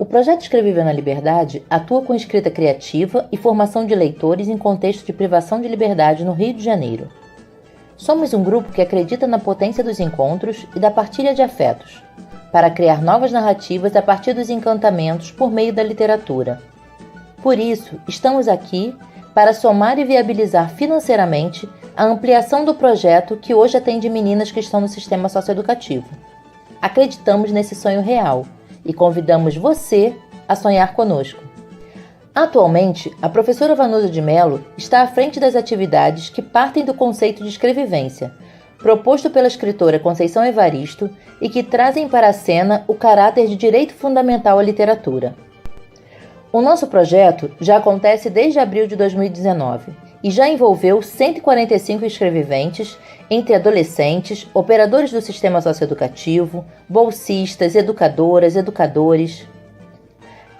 O projeto Escrever na Liberdade atua com escrita criativa e formação de leitores em contexto de privação de liberdade no Rio de Janeiro. Somos um grupo que acredita na potência dos encontros e da partilha de afetos, para criar novas narrativas a partir dos encantamentos por meio da literatura. Por isso, estamos aqui para somar e viabilizar financeiramente a ampliação do projeto que hoje atende meninas que estão no sistema socioeducativo. Acreditamos nesse sonho real e convidamos você a sonhar conosco. Atualmente, a professora Vanusa de Mello está à frente das atividades que partem do conceito de escrevivência, proposto pela escritora Conceição Evaristo e que trazem para a cena o caráter de direito fundamental à literatura. O nosso projeto já acontece desde abril de 2019 e já envolveu 145 escreviventes, entre adolescentes, operadores do sistema socioeducativo, bolsistas, educadoras, educadores.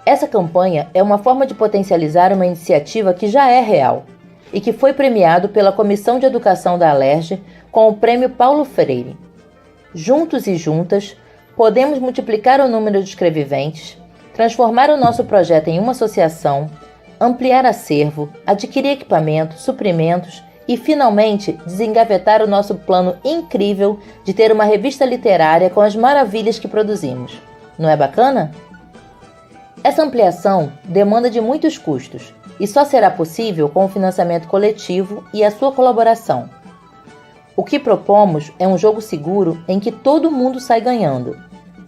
Essa campanha é uma forma de potencializar uma iniciativa que já é real e que foi premiado pela Comissão de Educação da Alerj com o Prêmio Paulo Freire. Juntos e juntas, podemos multiplicar o número de escreviventes, transformar o nosso projeto em uma associação, ampliar acervo, adquirir equipamentos, suprimentos e, finalmente, desengavetar o nosso plano incrível de ter uma revista literária com as maravilhas que produzimos. Não é bacana? Essa ampliação demanda de muitos custos e só será possível com o financiamento coletivo e a sua colaboração. O que propomos é um jogo seguro em que todo mundo sai ganhando.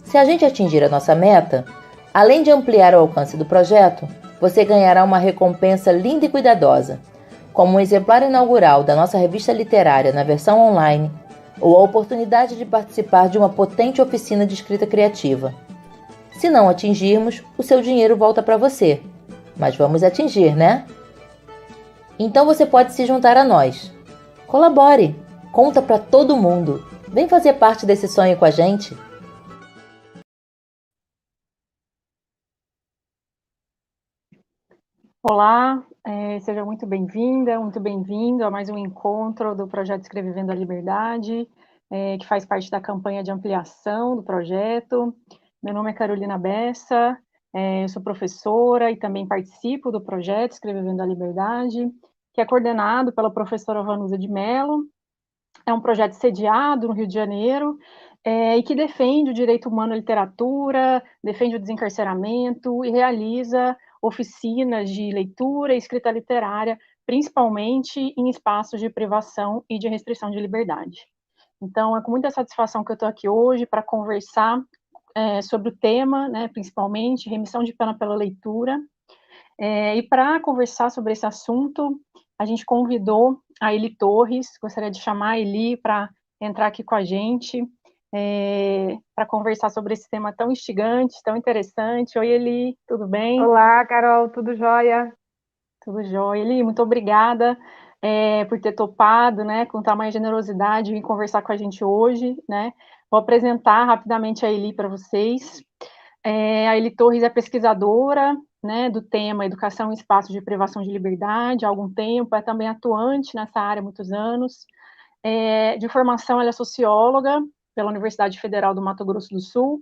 Se a gente atingir a nossa meta, além de ampliar o alcance do projeto, você ganhará uma recompensa linda e cuidadosa, como um exemplar inaugural da nossa revista literária na versão online ou a oportunidade de participar de uma potente oficina de escrita criativa. Se não atingirmos, o seu dinheiro volta para você. Mas vamos atingir, né? Então você pode se juntar a nós. Colabore! Conta para todo mundo! Vem fazer parte desse sonho com a gente! Olá, seja muito bem-vinda, muito bem-vindo a mais um encontro do projeto Escrevendo a Liberdade, que faz parte da campanha de ampliação do projeto. Meu nome é Carolina Bessa, eu sou professora e também participo do projeto Escrevendo a Liberdade, que é coordenado pela professora Vanusa de Mello. É um projeto sediado no Rio de Janeiro e que defende o direito humano à literatura, defende o desencarceramento e realiza oficinas de leitura e escrita literária, principalmente em espaços de privação e de restrição de liberdade. Então, é com muita satisfação que eu estou aqui hoje para conversar sobre o tema, né, principalmente, remissão de pena pela leitura. E para conversar sobre esse assunto, a gente convidou a Eli Torres, gostaria de chamar a Eli para entrar aqui com a gente, para conversar sobre esse tema tão instigante, tão interessante. Oi, Eli, tudo bem? Olá, Carol, tudo jóia? Tudo jóia. Eli, muito obrigada por ter topado, né, com tamanha generosidade, vir conversar com a gente hoje, né? Vou apresentar rapidamente a Eli para vocês. A Eli Torres é pesquisadora, né, do tema Educação em Espaços de Privação de Liberdade há algum tempo, é também atuante nessa área há muitos anos. De formação, ela é socióloga pela Universidade Federal do Mato Grosso do Sul.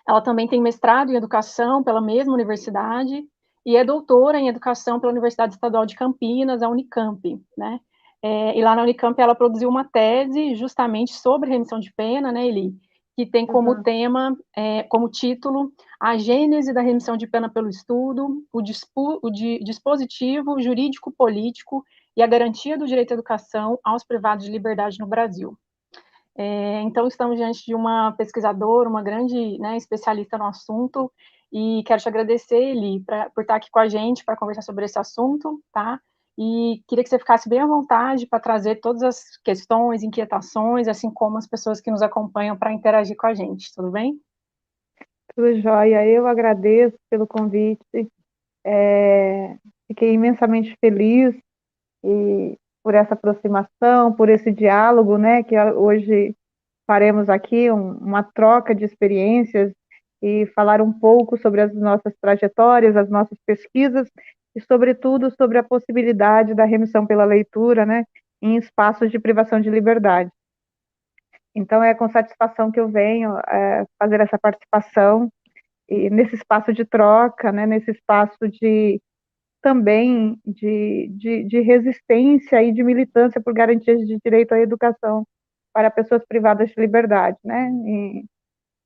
Ela também tem mestrado em educação pela mesma universidade e é doutora em educação pela Universidade Estadual de Campinas, a Unicamp, né? E lá na Unicamp ela produziu uma tese justamente sobre remissão de pena, né, Eli? Que tem como tema, como título, a gênese da remissão de pena pelo estudo, o dispositivo jurídico-político e a garantia do direito à educação aos privados de liberdade no Brasil. Então, estamos diante de uma pesquisadora, uma grande, né, especialista no assunto, e quero te agradecer, Eli, por estar aqui com a gente para conversar sobre esse assunto, tá? E queria que você ficasse bem à vontade para trazer todas as questões, inquietações, assim como as pessoas que nos acompanham para interagir com a gente, tudo bem? Tudo jóia. Eu agradeço pelo convite. Fiquei imensamente feliz e por essa aproximação, por esse diálogo, né, que hoje faremos aqui, uma troca de experiências e falar um pouco sobre as nossas trajetórias, as nossas pesquisas e, sobretudo, sobre a possibilidade da remissão pela leitura, né, em espaços de privação de liberdade. Então, é com satisfação que eu venho fazer essa participação e nesse espaço de troca, né, nesse espaço de também de resistência e de militância por garantias de direito à educação para pessoas privadas de liberdade, né,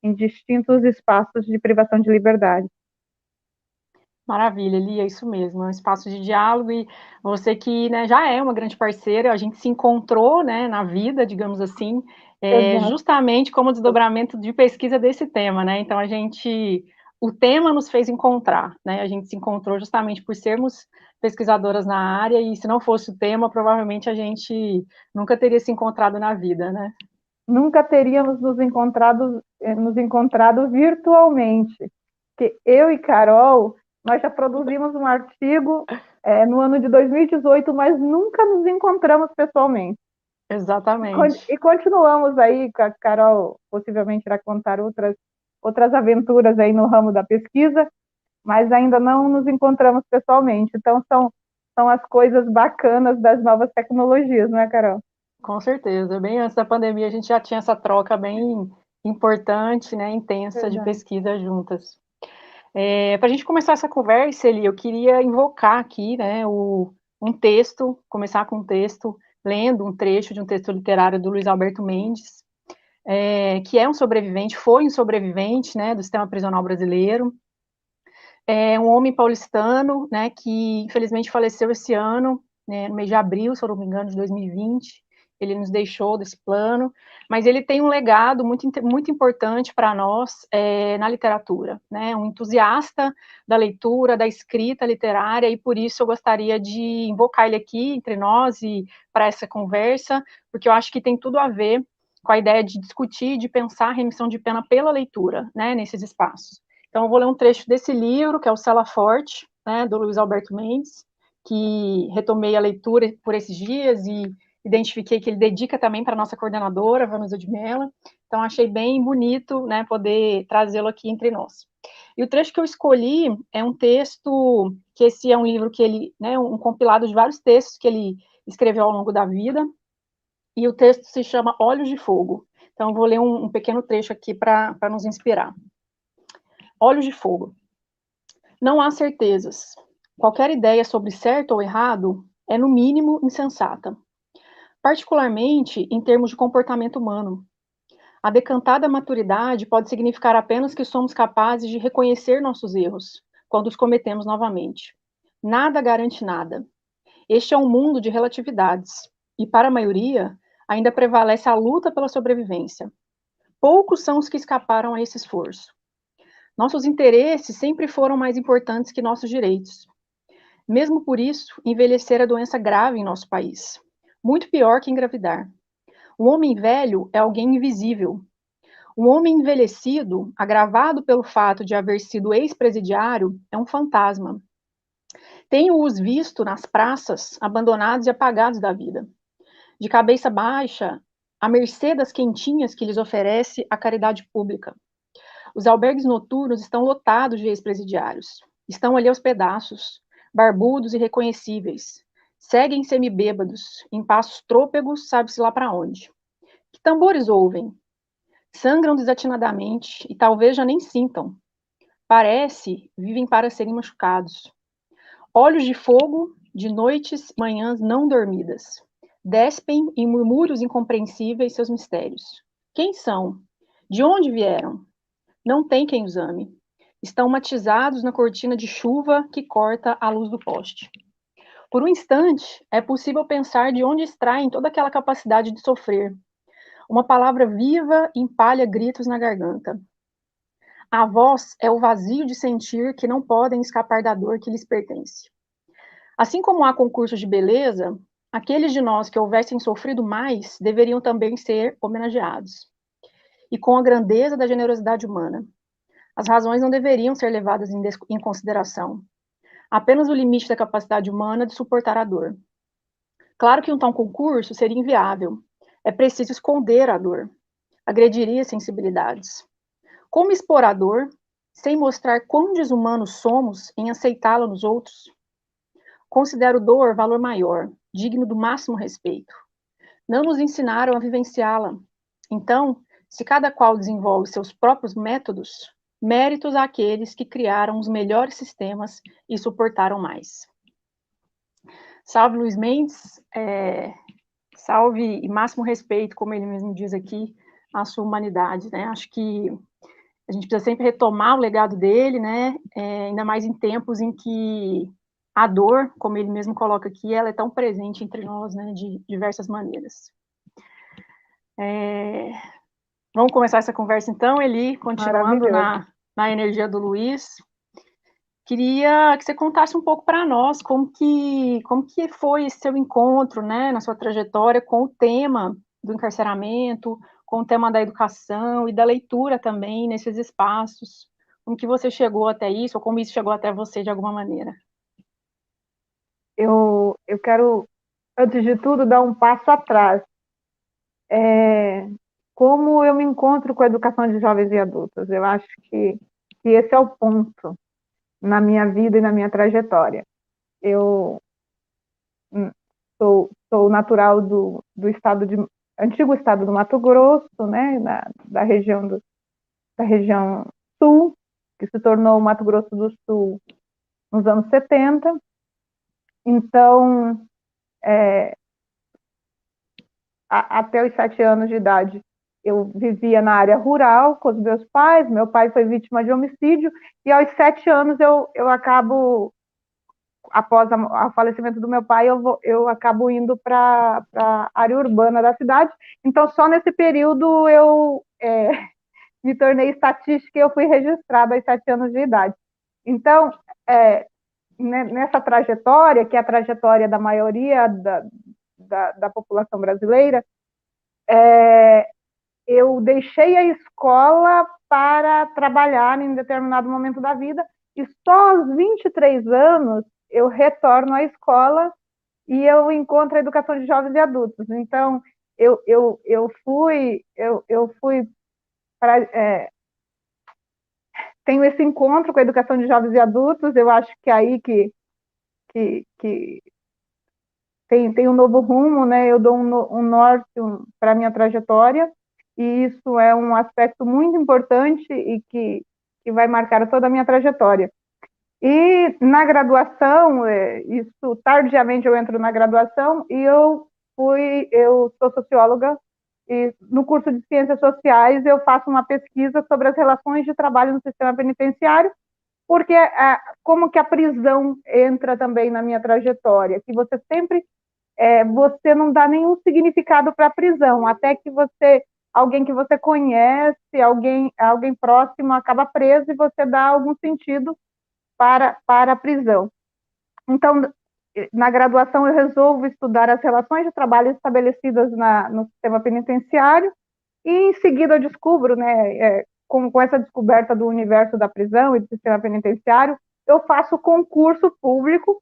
em distintos espaços de privação de liberdade. Maravilha, Eli, é isso mesmo, é um espaço de diálogo e você que, né, já é uma grande parceira, a gente se encontrou, né, na vida, digamos assim, Exato. justamente como desdobramento de pesquisa desse tema, né, então o tema nos fez encontrar, né, a gente se encontrou justamente por sermos pesquisadoras na área e se não fosse o tema, provavelmente a gente nunca teria se encontrado na vida, né. Nunca teríamos nos encontrado virtualmente, porque eu e Carol, nós já produzimos um artigo no ano de 2018, mas nunca nos encontramos pessoalmente. Exatamente. E continuamos aí, a Carol possivelmente irá contar outras aventuras aí no ramo da pesquisa, mas ainda não nos encontramos pessoalmente. Então, são as coisas bacanas das novas tecnologias, não é, Carol? Com certeza. Bem antes da pandemia, a gente já tinha essa troca bem importante, né, intensa de Verdade. pesquisa juntas. Para a gente começar essa conversa, Eli, eu queria invocar aqui, né, um texto, começar com um texto, lendo um trecho de um texto literário do Luiz Alberto Mendes, que é um sobrevivente, foi um sobrevivente, né, do sistema prisional brasileiro. É um homem paulistano, né, que infelizmente faleceu esse ano, né, no mês de abril, se eu não me engano, de 2020. Ele nos deixou desse plano, mas ele tem um legado muito importante para nós na literatura, né? Um entusiasta da leitura, da escrita literária, e por isso eu gostaria de invocar ele aqui entre nós e para essa conversa, porque eu acho que tem tudo a ver com a ideia de discutir, de pensar a remissão de pena pela leitura, né, nesses espaços. Então, eu vou ler um trecho desse livro, que é o Cela Forte, né, do Luiz Alberto Mendes, que retomei a leitura por esses dias e identifiquei que ele dedica também para a nossa coordenadora, Vanusa de Mello. Então, achei bem bonito, né, poder trazê-lo aqui entre nós. E o trecho que eu escolhi é um texto, que esse é um livro que ele, né, um compilado de vários textos que ele escreveu ao longo da vida, e o texto se chama Olhos de Fogo. Então, eu vou ler um pequeno trecho aqui para nos inspirar. Olhos de Fogo. Não há certezas. Qualquer ideia sobre certo ou errado é, no mínimo, insensata. Particularmente em termos de comportamento humano. A decantada maturidade pode significar apenas que somos capazes de reconhecer nossos erros, quando os cometemos novamente. Nada garante nada. Este é um mundo de relatividades, e para a maioria, ainda prevalece a luta pela sobrevivência. Poucos são os que escaparam a esse esforço. Nossos interesses sempre foram mais importantes que nossos direitos. Mesmo por isso, envelhecer é doença grave em nosso país. Muito pior que engravidar. Um homem velho é alguém invisível. Um homem envelhecido, agravado pelo fato de haver sido ex-presidiário, é um fantasma. Tenho-os visto nas praças, abandonados e apagados da vida. De cabeça baixa, à mercê das quentinhas que lhes oferece a caridade pública. Os albergues noturnos estão lotados de ex-presidiários. Estão ali aos pedaços, barbudos e reconhecíveis. Seguem semibêbados, em passos trôpegos, sabe-se lá para onde. Que tambores ouvem? Sangram desatinadamente e talvez já nem sintam. Parece, vivem para serem machucados. Olhos de fogo, de noites e manhãs não dormidas. Despem em murmúrios incompreensíveis seus mistérios. Quem são? De onde vieram? Não tem quem os ame. Estão matizados na cortina de chuva que corta a luz do poste. Por um instante, é possível pensar de onde extraem toda aquela capacidade de sofrer. Uma palavra viva empalha gritos na garganta. A voz é o vazio de sentir que não podem escapar da dor que lhes pertence. Assim como há concursos de beleza, aqueles de nós que houvessem sofrido mais deveriam também ser homenageados. E com a grandeza da generosidade humana. As razões não deveriam ser levadas em consideração. Apenas o limite da capacidade humana de suportar a dor. Claro que um tal concurso seria inviável. É preciso esconder a dor. Agrediria sensibilidades. Como expor a dor, sem mostrar quão desumanos somos em aceitá-la nos outros? Considero dor valor maior, digno do máximo respeito. Não nos ensinaram a vivenciá-la. Então, se cada qual desenvolve seus próprios métodos, méritos àqueles que criaram os melhores sistemas e suportaram mais. Salve Luiz Mendes, salve e máximo respeito, como ele mesmo diz aqui, à sua humanidade, né? Acho que a gente precisa sempre retomar o legado dele, né? Ainda mais em tempos em que a dor, como ele mesmo coloca aqui, ela é tão presente entre nós, né? De diversas maneiras. Vamos começar essa conversa então, Eli, continuando na energia do Luiz. Queria que você contasse um pouco para nós como que foi esse seu encontro, né, na sua trajetória com o tema do encarceramento, com o tema da educação e da leitura também nesses espaços. Como que você chegou até isso, ou como isso chegou até você de alguma maneira? Eu quero, antes de tudo, dar um passo atrás. Como eu me encontro com a educação de jovens e adultos? Eu acho que esse é o ponto na minha vida e na minha trajetória. Eu sou natural do antigo estado do Mato Grosso, né, da região sul, que se tornou o Mato Grosso do Sul nos anos 70. Então, até os 7 anos de idade, eu vivia na área rural com os meus pais. Meu pai foi vítima de homicídio, e aos 7 anos eu acabo, após o falecimento do meu pai, eu acabo indo para a área urbana da cidade. Então, só nesse período eu me tornei estatística e eu fui registrada aos 7 anos de idade. Então, nessa trajetória, que é a trajetória da maioria da população brasileira, eu deixei a escola para trabalhar em determinado momento da vida, e só aos 23 anos eu retorno à escola e eu encontro a educação de jovens e adultos. Então, eu fui para... tenho esse encontro com a educação de jovens e adultos. Eu acho que é aí que tem um novo rumo, né? Eu dou um norte para a minha trajetória, e isso é um aspecto muito importante e que vai marcar toda a minha trajetória. E na graduação, isso tardiamente eu entro na graduação, e eu sou socióloga, e no curso de Ciências Sociais eu faço uma pesquisa sobre as relações de trabalho no sistema penitenciário, porque como que a prisão entra também na minha trajetória, que você sempre você não dá nenhum significado para a prisão, até que alguém que você conhece, alguém próximo acaba preso, e você dá algum sentido para a prisão. Então, na graduação eu resolvo estudar as relações de trabalho estabelecidas no sistema penitenciário, e em seguida eu descubro, né, com essa descoberta do universo da prisão e do sistema penitenciário, eu faço concurso público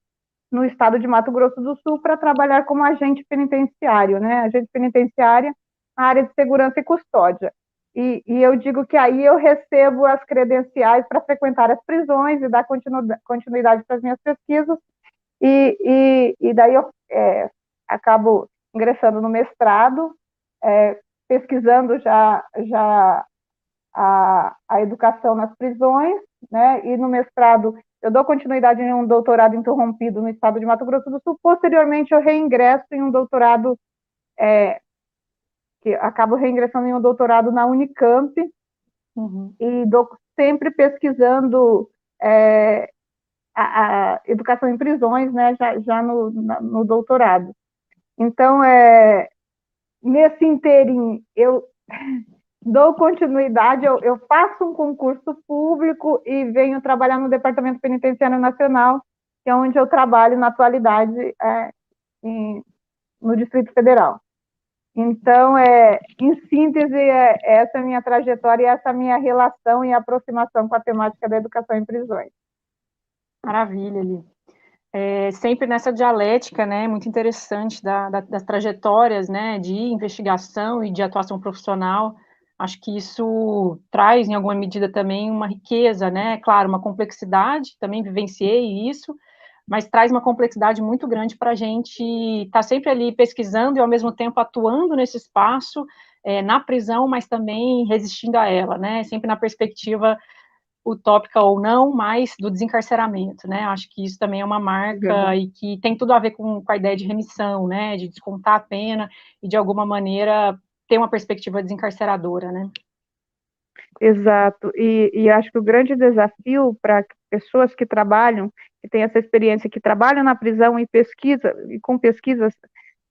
no estado de Mato Grosso do Sul para trabalhar como agente penitenciário, né? Agente penitenciária na área de segurança e custódia. E eu digo que aí eu recebo as credenciais para frequentar as prisões e dar continuidade para as minhas pesquisas, e daí eu acabo ingressando no mestrado, pesquisando já a educação nas prisões, né? E no mestrado eu dou continuidade em um doutorado interrompido no estado de Mato Grosso do Sul. Posteriormente, eu reingresso em um doutorado, que acabo reingressando em um doutorado na Unicamp, e dou sempre pesquisando a educação em prisões, né, já no doutorado. Então, nesse inteirinho, eu dou continuidade, eu faço um concurso público e venho trabalhar no Departamento Penitenciário Nacional, que é onde eu trabalho na atualidade no Distrito Federal. Então, em síntese, essa é a minha trajetória e essa é a minha relação e aproximação com a temática da educação em prisões. Maravilha, Eli. Sempre nessa dialética, né, muito interessante das trajetórias, né, de investigação e de atuação profissional. Acho que isso traz, em alguma medida, também uma riqueza, né, claro, uma complexidade, também vivenciei isso, mas traz uma complexidade muito grande para a gente estar sempre ali pesquisando e, ao mesmo tempo, atuando nesse espaço, na prisão, mas também resistindo a ela, né, sempre na perspectiva utópica ou não, mas do desencarceramento, né? Acho que isso também é uma marca e que tem tudo a ver com a ideia de remissão, né? De descontar a pena e, de alguma maneira, ter uma perspectiva desencarceradora, né? Exato, e acho que o grande desafio para pessoas que trabalham, que têm essa experiência, que trabalham na prisão e com pesquisas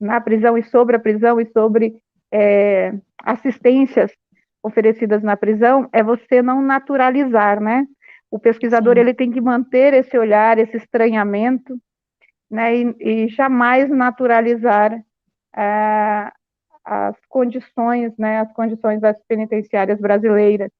na prisão e sobre a prisão e sobre assistências oferecidas na prisão, é você não naturalizar, né? O pesquisador, Sim. ele tem que manter esse olhar, esse estranhamento, né? E jamais naturalizar as condições, né? As condições das penitenciárias brasileiras.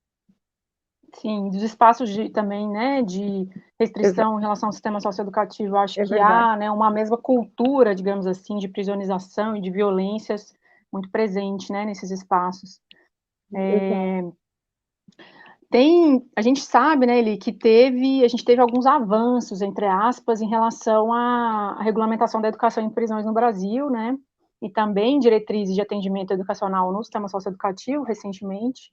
Sim, dos espaços também, né, de restrição em relação ao sistema socioeducativo, acho que Verdade. há, né, uma mesma cultura, digamos assim, de prisionalização e de violências muito presente, né, nesses espaços. A gente sabe, né, Eli, que a gente teve alguns avanços, entre aspas, em relação à regulamentação da educação em prisões no Brasil, né, e também diretrizes de atendimento educacional no sistema socioeducativo, recentemente,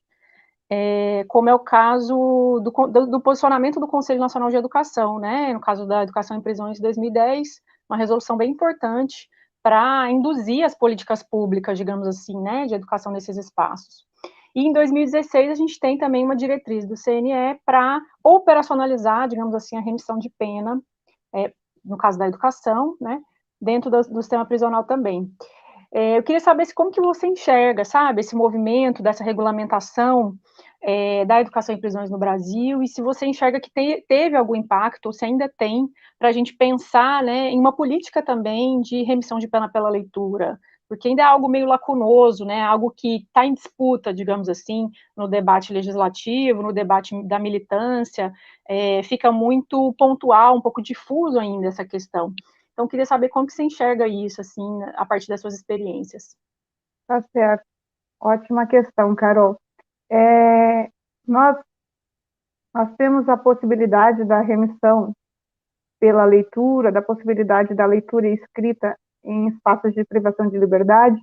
como é o caso do posicionamento do Conselho Nacional de Educação, né, no caso da educação em prisões de 2010, uma resolução bem importante para induzir as políticas públicas, digamos assim, né, de educação nesses espaços. E em 2016 a gente tem também uma diretriz do CNE para operacionalizar, digamos assim, a remissão de pena, no caso da educação, né, dentro do sistema prisional também. Eu queria saber como que você enxerga, sabe, esse movimento dessa regulamentação da educação em prisões no Brasil, e se você enxerga que teve algum impacto, ou se ainda tem, para a gente pensar, né, em uma política também de remissão de pena pela leitura, porque ainda é algo meio lacunoso, né, algo que está em disputa, digamos assim, no debate legislativo, no debate da militância, fica muito pontual, um pouco difuso ainda essa questão. Então, queria saber como que você enxerga isso, assim, a partir das suas experiências. Tá certo. Ótima questão, Carol. É, nós, nós temos a possibilidade da remissão pela leitura, da possibilidade da leitura e escrita em espaços de privação de liberdade,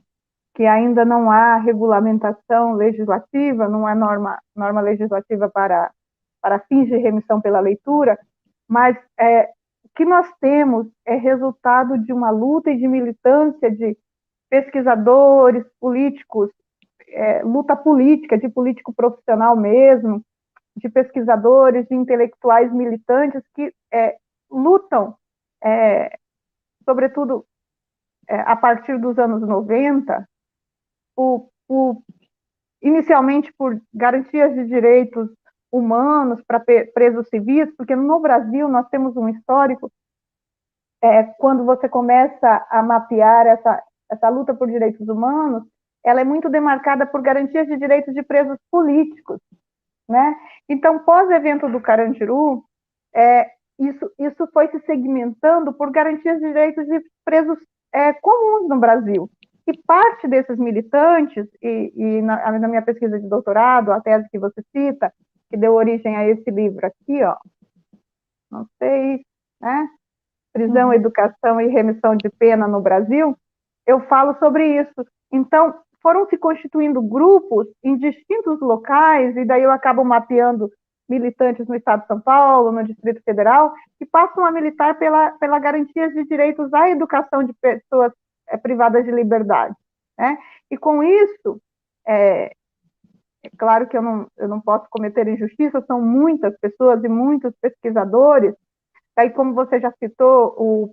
que ainda não há regulamentação legislativa, não há norma legislativa para fins de remissão pela leitura, mas o que nós temos é resultado de uma luta e de militância de pesquisadores, políticos, luta política, de político profissional mesmo, de pesquisadores, de intelectuais militantes que lutam, sobretudo a partir dos anos 90, inicialmente por garantias de direitos humanos para presos civis, porque no Brasil nós temos um histórico, quando você começa a mapear essa luta por direitos humanos, ela é muito demarcada por garantias de direitos de presos políticos, né? Então, pós-evento do Carandiru, isso foi se segmentando por garantias de direitos de presos comuns no Brasil. E parte desses militantes, na minha pesquisa de doutorado, a tese que você cita, que deu origem a esse livro aqui, ó, não sei, né? Prisão, Educação e Remissão de Pena no Brasil, eu falo sobre isso. Então, foram se constituindo grupos em distintos locais, e daí eu acabo mapeando militantes no Estado de São Paulo, no Distrito Federal, que passam a militar pela garantia de direitos à educação de pessoas privadas de liberdade, né? E com isso, é claro que eu não posso cometer injustiça, são muitas pessoas e muitos pesquisadores. Aí, como você já citou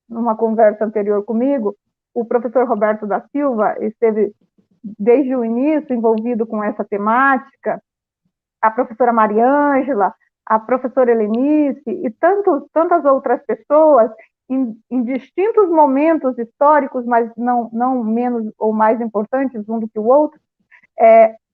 numa conversa anterior comigo, o professor Roberto da Silva esteve desde o início envolvido com essa temática, a professora Mariângela, a professora Helenice e tantas outras pessoas em distintos momentos históricos, mas não menos ou mais importantes um do que o outro,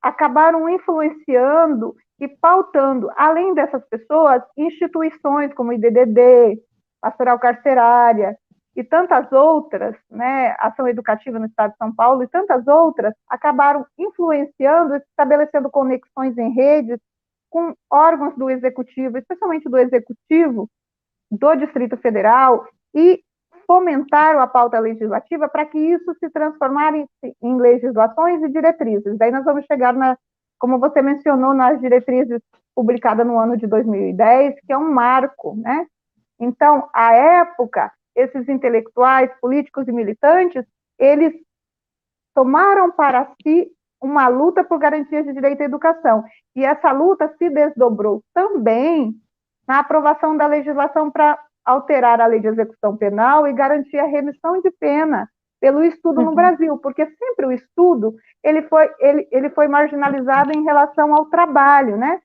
acabaram influenciando e pautando, além dessas pessoas, instituições como o IDDD, Pastoral Carcerária e tantas outras, né, Ação Educativa no Estado de São Paulo e tantas outras, acabaram influenciando e estabelecendo conexões em redes com órgãos do Executivo, especialmente do Executivo, do Distrito Federal, e fomentaram a pauta legislativa para que isso se transformasse em legislações e diretrizes. Daí nós vamos chegar como você mencionou nas diretrizes publicadas no ano de 2010, que é um marco, né? Então, à época, esses intelectuais, políticos e militantes, eles tomaram para si uma luta por garantias de direito à educação. E essa luta se desdobrou também na aprovação da legislação para alterar a lei de execução penal e garantir a remissão de pena pelo estudo no Brasil, porque sempre o estudo ele foi marginalizado em relação ao trabalho, né?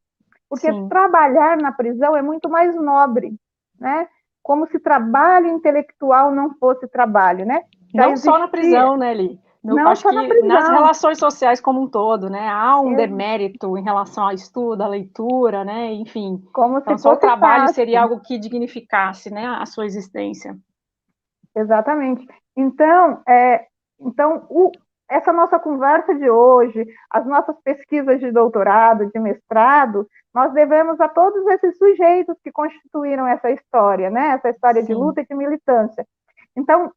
Porque Sim. trabalhar na prisão é muito mais nobre, né? Como se trabalho intelectual não fosse trabalho, né? Já Não só na prisão, né, Li? Não Acho só na que nas prisão. relações sociais como um todo, né? Há um demérito em relação ao estudo, à leitura, né? Enfim. Como Então, se só o fosse trabalho seria fácil. algo que dignificasse, né, a sua existência. Exatamente. Então, essa nossa conversa de hoje, as nossas pesquisas de doutorado, de mestrado, nós devemos a todos esses sujeitos que constituíram essa história, né? Essa história de luta e de militância. Então,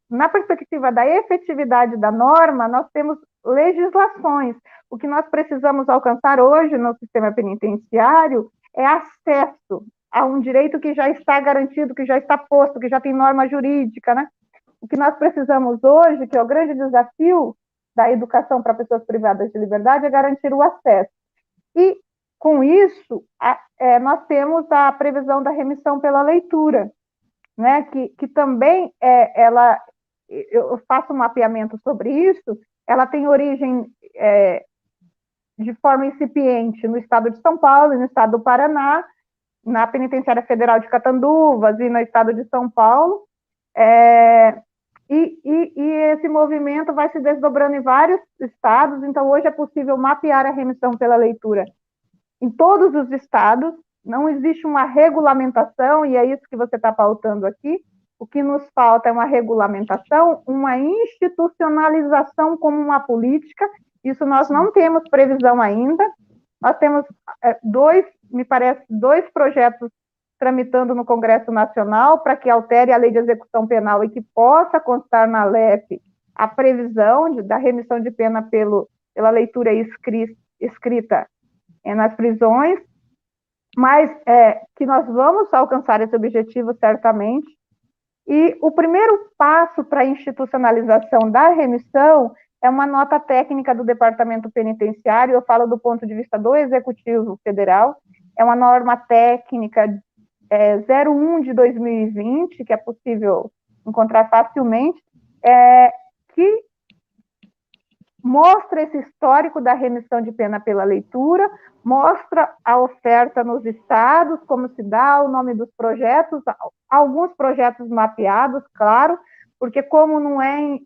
na perspectiva da efetividade da norma, nós temos legislações. O que nós precisamos alcançar hoje no sistema penitenciário é acesso a um direito que já está garantido, que já está posto, que já tem norma jurídica, né? O que nós precisamos hoje, que é o grande desafio da educação para pessoas privadas de liberdade, é garantir o acesso. E, com isso, nós temos a previsão da remissão pela leitura, né? Que também, eu faço um mapeamento sobre isso, ela tem origem de forma incipiente no estado de São Paulo e no estado do Paraná, na Penitenciária Federal de Catanduvas e no estado de São Paulo, e esse movimento vai se desdobrando em vários estados, então hoje é possível mapear a remissão pela leitura em todos os estados, não existe uma regulamentação, e é isso que você está pautando aqui, o que nos falta é uma regulamentação, uma institucionalização como uma política, isso nós não temos previsão ainda, nós temos me parece, dois projetos tramitando no Congresso Nacional para que altere a lei de execução penal e que possa constar na LEP a previsão da remissão de pena pela leitura escrita nas prisões, mas que nós vamos alcançar esse objetivo certamente. E o primeiro passo para a institucionalização da remissão é uma nota técnica do Departamento Penitenciário, eu falo do ponto de vista do Executivo Federal, é uma norma técnica 01 de 2020, que é possível encontrar facilmente, que mostra esse histórico da remissão de pena pela leitura, mostra a oferta nos estados, como se dá, o nome dos projetos, alguns projetos mapeados, claro, porque como não é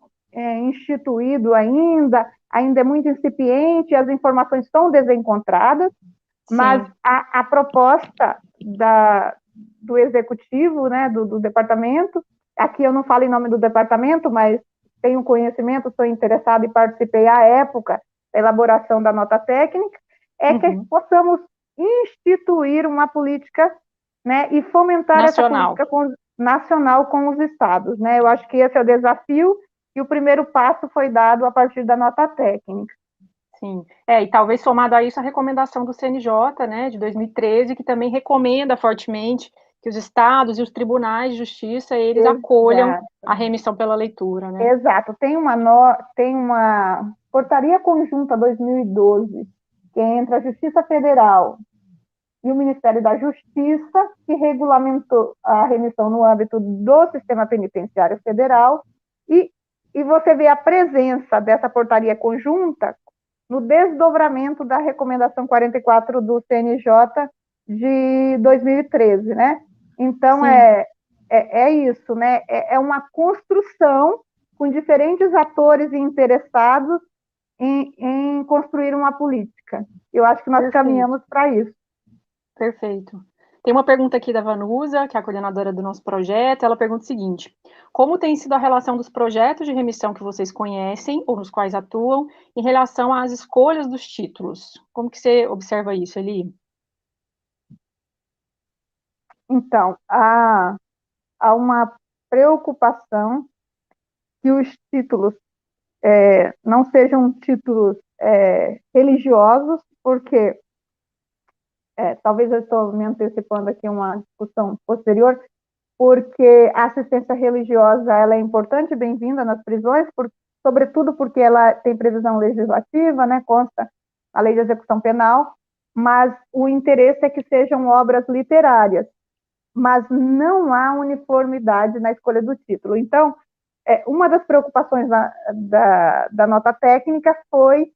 instituído ainda é muito incipiente, as informações estão desencontradas, mas a proposta do executivo, né, do departamento, aqui eu não falo em nome do departamento, mas tenho conhecimento, sou interessada e participei à época da elaboração da nota técnica, que possamos instituir uma política, né, e fomentar nacional. Essa política nacional com os estados, né? Eu acho que esse é o desafio e o primeiro passo foi dado a partir da nota técnica. Sim, e talvez somado a isso a recomendação do CNJ, né, de 2013, que também recomenda fortemente que os estados e os tribunais de justiça, eles acolham a remissão pela leitura, né? Exato, tem uma portaria conjunta 2012, que é entre a Justiça Federal e o Ministério da Justiça, que regulamentou a remissão no âmbito do Sistema Penitenciário Federal, e você vê a presença dessa portaria conjunta no desdobramento da recomendação 44 do CNJ de 2013, né? Então, isso, né? É uma construção com diferentes atores e interessados em construir uma política. Eu acho que nós caminhamos para isso. Perfeito. Tem uma pergunta aqui da Vanusa, que é a coordenadora do nosso projeto. Ela pergunta o seguinte: como tem sido a relação dos projetos de remissão que vocês conhecem, ou nos quais atuam, em relação às escolhas dos títulos? Como que você observa isso, Eli? Então, há uma preocupação que os títulos não sejam títulos religiosos, porque, talvez eu estou me antecipando aqui uma discussão posterior, porque a assistência religiosa ela é importante e bem-vinda nas prisões, sobretudo porque ela tem previsão legislativa, né, consta a lei de execução penal, mas o interesse é que sejam obras literárias, mas não há uniformidade na escolha do título. Então, uma das preocupações da nota técnica foi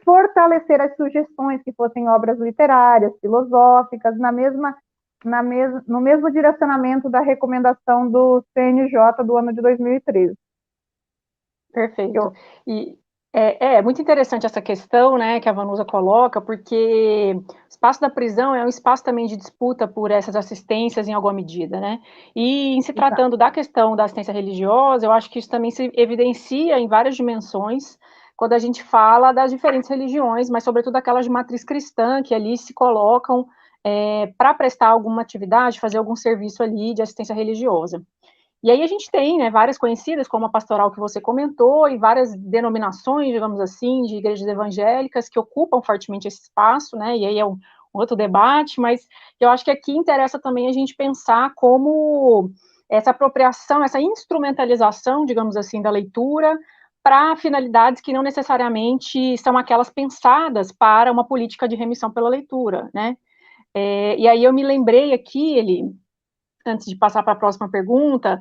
fortalecer as sugestões que fossem obras literárias, filosóficas, no mesmo direcionamento da recomendação do CNJ do ano de 2013. Perfeito. E é muito interessante essa questão, né, que a Vanusa coloca, porque o espaço da prisão é um espaço também de disputa por essas assistências em alguma medida, né? E em se tratando da questão da assistência religiosa, eu acho que isso também se evidencia em várias dimensões quando a gente fala das diferentes religiões, mas sobretudo aquelas de matriz cristã que ali se colocam para prestar alguma atividade, fazer algum serviço ali de assistência religiosa. E aí a gente tem, né, várias conhecidas, como a pastoral que você comentou, e várias denominações, digamos assim, de igrejas evangélicas que ocupam fortemente esse espaço, né, e aí é um outro debate, mas eu acho que aqui interessa também a gente pensar como essa apropriação, essa instrumentalização, digamos assim, da leitura para finalidades que não necessariamente são aquelas pensadas para uma política de remissão pela leitura, né. E aí eu me lembrei aqui, antes de passar para a próxima pergunta,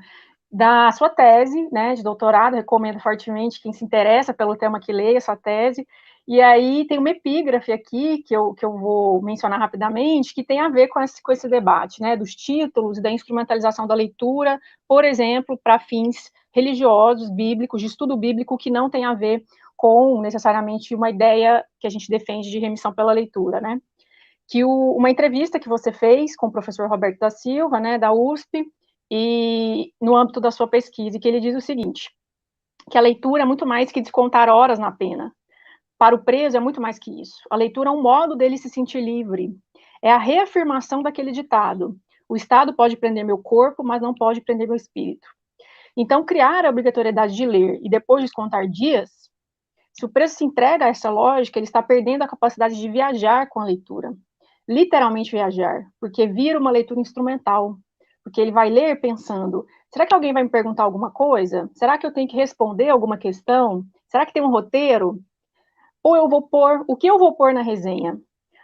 da sua tese, né, de doutorado, recomendo fortemente quem se interessa pelo tema que leia essa tese, e aí tem uma epígrafe aqui, que eu vou mencionar rapidamente, que tem a ver com esse debate, né, dos títulos e da instrumentalização da leitura, por exemplo, para fins religiosos, bíblicos, de estudo bíblico, que não tem a ver com, necessariamente, uma ideia que a gente defende de remissão pela leitura, né. Uma entrevista que você fez com o professor Roberto da Silva, né, da USP, e no âmbito da sua pesquisa, que ele diz o seguinte, que a leitura é muito mais que descontar horas na pena. Para o preso é muito mais que isso. A leitura é um modo dele se sentir livre. É a reafirmação daquele ditado. O Estado pode prender meu corpo, mas não pode prender meu espírito. Então, criar a obrigatoriedade de ler e depois descontar dias, se o preso se entrega a essa lógica, ele está perdendo a capacidade de viajar com a leitura. Literalmente viajar, porque vira uma leitura instrumental, porque ele vai ler pensando, será que alguém vai me perguntar alguma coisa? Será que eu tenho que responder alguma questão? Será que tem um roteiro? Ou o que eu vou pôr na resenha?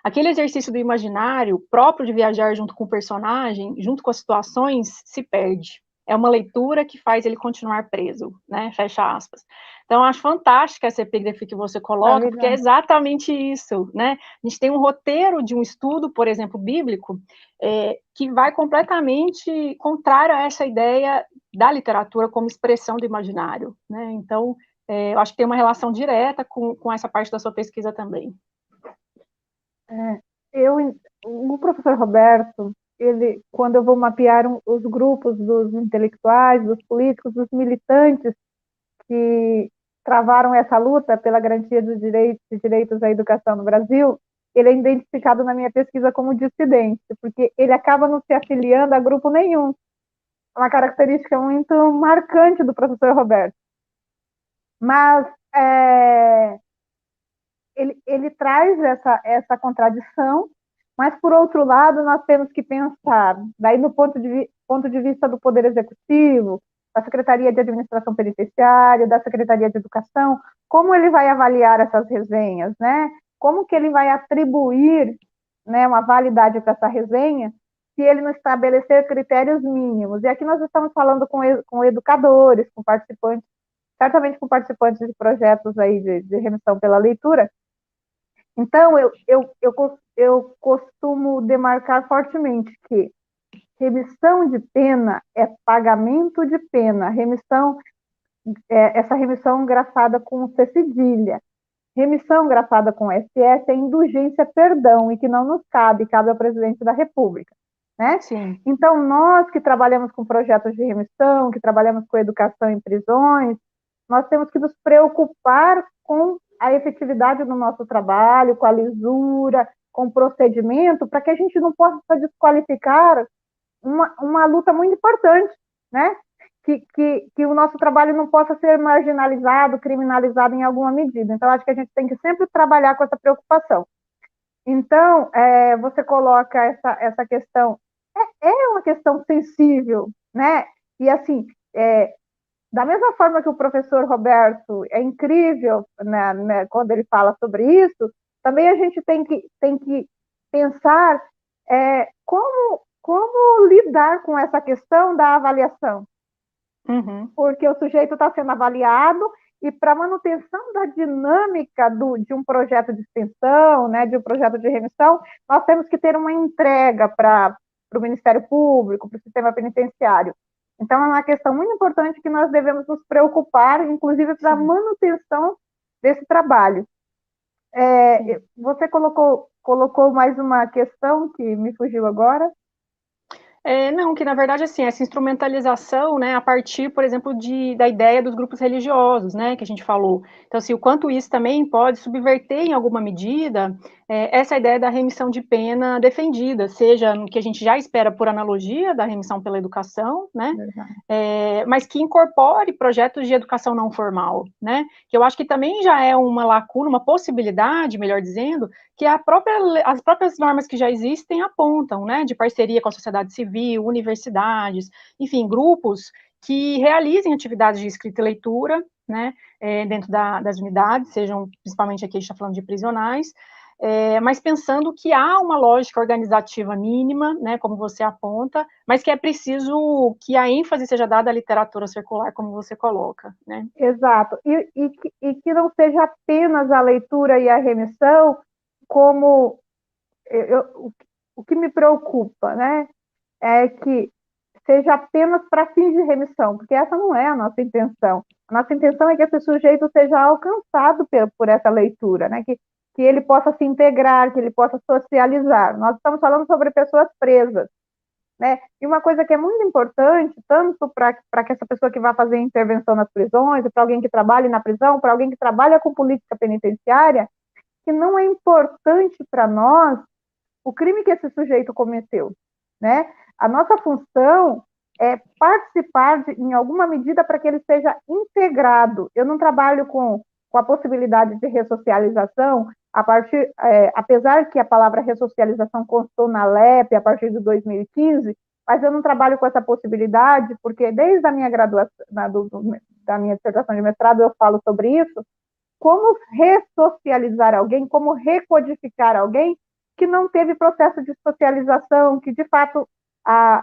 Aquele exercício do imaginário, próprio de viajar junto com o personagem, junto com as situações, se perde. É uma leitura que faz ele continuar preso, né? Fecha aspas. Então, eu acho fantástica essa epígrafe que você coloca, porque é exatamente isso, né? A gente tem um roteiro de um estudo, por exemplo, bíblico, que vai completamente contrário a essa ideia da literatura como expressão do imaginário, né? Então, eu acho que tem uma relação direta com essa parte da sua pesquisa também. O professor Roberto, quando eu vou mapear os grupos dos intelectuais, dos políticos, dos militantes que travaram essa luta pela garantia dos direitos à educação no Brasil, ele é identificado na minha pesquisa como dissidente, porque ele acaba não se afiliando a grupo nenhum. É uma característica muito marcante do professor Roberto. Mas ele traz essa contradição, mas, por outro lado, nós temos que pensar, daí no ponto de vista do Poder Executivo, da Secretaria de Administração Penitenciária, da Secretaria de Educação, como ele vai avaliar essas resenhas, né? Como que ele vai atribuir, né, uma validade para essa resenha, se ele não estabelecer critérios mínimos. E aqui nós estamos falando com educadores, com participantes, certamente com participantes de projetos aí de remissão pela leitura. Então, eu costumo demarcar fortemente que remissão de pena é pagamento de pena, essa remissão grafada com C cedilha. Remissão grafada com SS é indulgência, perdão, e que não nos cabe ao presidente da República, né? Sim. Então, nós que trabalhamos com projetos de remissão, que trabalhamos com educação em prisões, nós temos que nos preocupar com a efetividade do nosso trabalho, com a lisura, com o procedimento, para que a gente não possa desqualificar uma luta muito importante, né? que o nosso trabalho não possa ser marginalizado, criminalizado em alguma medida. Então, acho que a gente tem que sempre trabalhar com essa preocupação. Então, você coloca essa questão, é uma questão sensível, né? E, assim, da mesma forma que o professor Roberto é incrível, né, quando ele fala sobre isso, também a gente tem que pensar como lidar com essa questão da avaliação. Uhum. Porque o sujeito está sendo avaliado e para manutenção da dinâmica de um projeto de extensão, né, de um projeto de remissão, nós temos que ter uma entrega para o Ministério Público, para o sistema penitenciário. Então, é uma questão muito importante que nós devemos nos preocupar, inclusive para a manutenção desse trabalho. Você colocou mais uma questão que me fugiu agora. Não, que na verdade, assim, essa instrumentalização, né, a partir, por exemplo, da ideia dos grupos religiosos, né, que a gente falou. Então, assim, o quanto isso também pode subverter, em alguma medida, essa ideia da remissão de pena defendida, seja no que a gente já espera por analogia da remissão pela educação, né, mas que incorpore projetos de educação não formal, né, que eu acho que também já é uma lacuna, uma possibilidade, melhor dizendo, que as próprias normas que já existem apontam, né, de parceria com a sociedade civil, universidades, enfim, grupos que realizem atividades de escrita e leitura, né, dentro das unidades, sejam, principalmente aqui a gente está falando de prisionais, mas pensando que há uma lógica organizativa mínima, né, como você aponta, mas que é preciso que a ênfase seja dada à literatura circular, como você coloca, né? Exato, e que não seja apenas a leitura e a remissão, como o que me preocupa, né, é que seja apenas para fins de remissão, porque essa não é a nossa intenção. A nossa intenção é que esse sujeito seja alcançado por essa leitura, né, que ele possa se integrar, que ele possa socializar. Nós estamos falando sobre pessoas presas, né? E uma coisa que é muito importante, tanto para que essa pessoa que vai fazer intervenção nas prisões, para alguém que trabalhe na prisão, para alguém que trabalha com política penitenciária, que não é importante para nós o crime que esse sujeito cometeu, né? A nossa função é participar em alguma medida para que ele seja integrado. Eu não trabalho com a possibilidade de ressocialização apesar que a palavra ressocialização constou na LEP a partir de 2015, mas eu não trabalho com essa possibilidade, porque desde a minha graduação, da minha dissertação de mestrado, eu falo sobre isso, como ressocializar alguém, como recodificar alguém que não teve processo de socialização, que de fato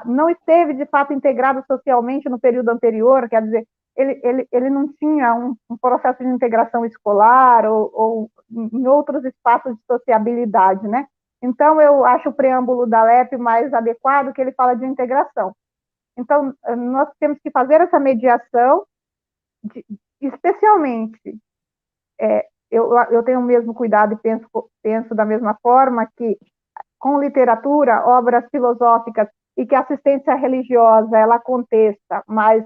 não esteve de fato integrado socialmente no período anterior, quer dizer, ele não tinha um processo de integração escolar ou em outros espaços de sociabilidade, né? Então, eu acho o preâmbulo da LEP mais adequado, que ele fala de integração. Então, nós temos que fazer essa mediação, especialmente, eu tenho o mesmo cuidado e penso da mesma forma que, com literatura, obras filosóficas, e que a assistência religiosa, ela aconteça, mas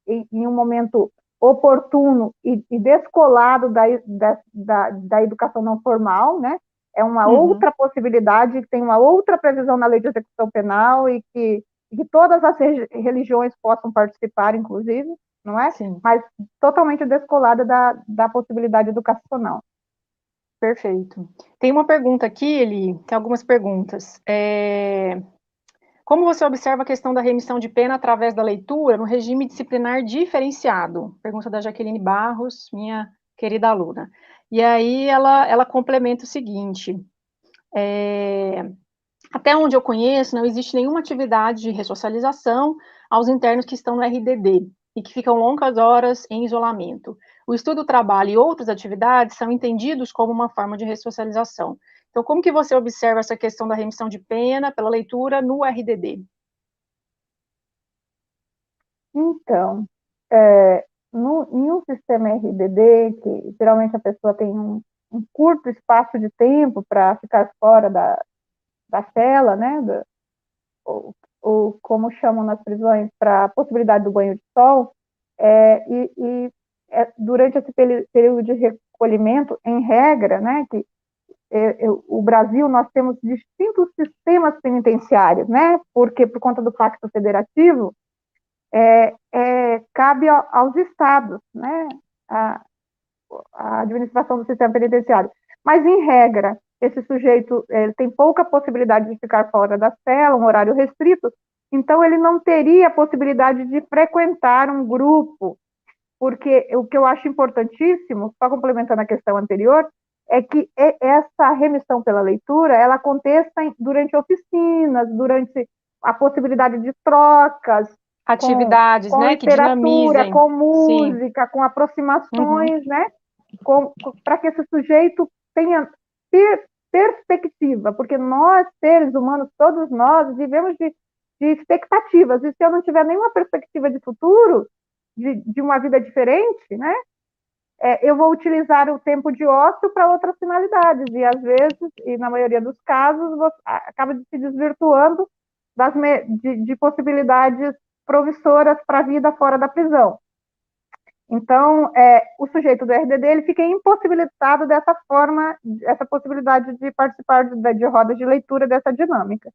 em um momento oportuno e descolado da educação não formal, né? É uma outra possibilidade, tem uma outra previsão na lei de execução penal e que todas as religiões possam participar, inclusive, não é? Sim. Mas totalmente descolada da possibilidade educacional. Perfeito. Tem uma pergunta aqui, Eli, tem algumas perguntas. Como você observa a questão da remissão de pena através da leitura no regime disciplinar diferenciado? Pergunta da Jaqueline Barros, minha querida aluna. E aí ela complementa o seguinte: até onde eu conheço, não existe nenhuma atividade de ressocialização aos internos que estão no RDD e que ficam longas horas em isolamento. O estudo, trabalho e outras atividades são entendidos como uma forma de ressocialização. Então, como que você observa essa questão da remissão de pena pela leitura no RDD? Então, em um sistema RDD, que geralmente a pessoa tem um curto espaço de tempo para ficar fora da cela, né, ou como chamam nas prisões, para a possibilidade do banho de sol, durante esse período de recolhimento, em regra, né, que o Brasil, nós temos distintos sistemas penitenciários, né, porque por conta do Pacto Federativo, cabe aos estados, né, a administração do sistema penitenciário. Mas, em regra, esse sujeito tem pouca possibilidade de ficar fora da cela, um horário restrito, então ele não teria a possibilidade de frequentar um grupo, porque o que eu acho importantíssimo, só complementando a questão anterior, é que essa remissão pela leitura, ela aconteça durante oficinas, durante a possibilidade de trocas, Atividades, com né, que literatura, dinamizem. com Sim. música, com aproximações, né, para que esse sujeito tenha perspectiva, porque nós, seres humanos, todos nós, vivemos de expectativas, e se eu não tiver nenhuma perspectiva de futuro, de uma vida diferente, né, eu vou utilizar o tempo de ócio para outras finalidades, e às vezes, e na maioria dos casos, acaba se desvirtuando de possibilidades promissoras para a vida fora da prisão. Então, o sujeito do RDD ele fica impossibilitado dessa forma, essa possibilidade de participar de rodas de leitura dessa dinâmica.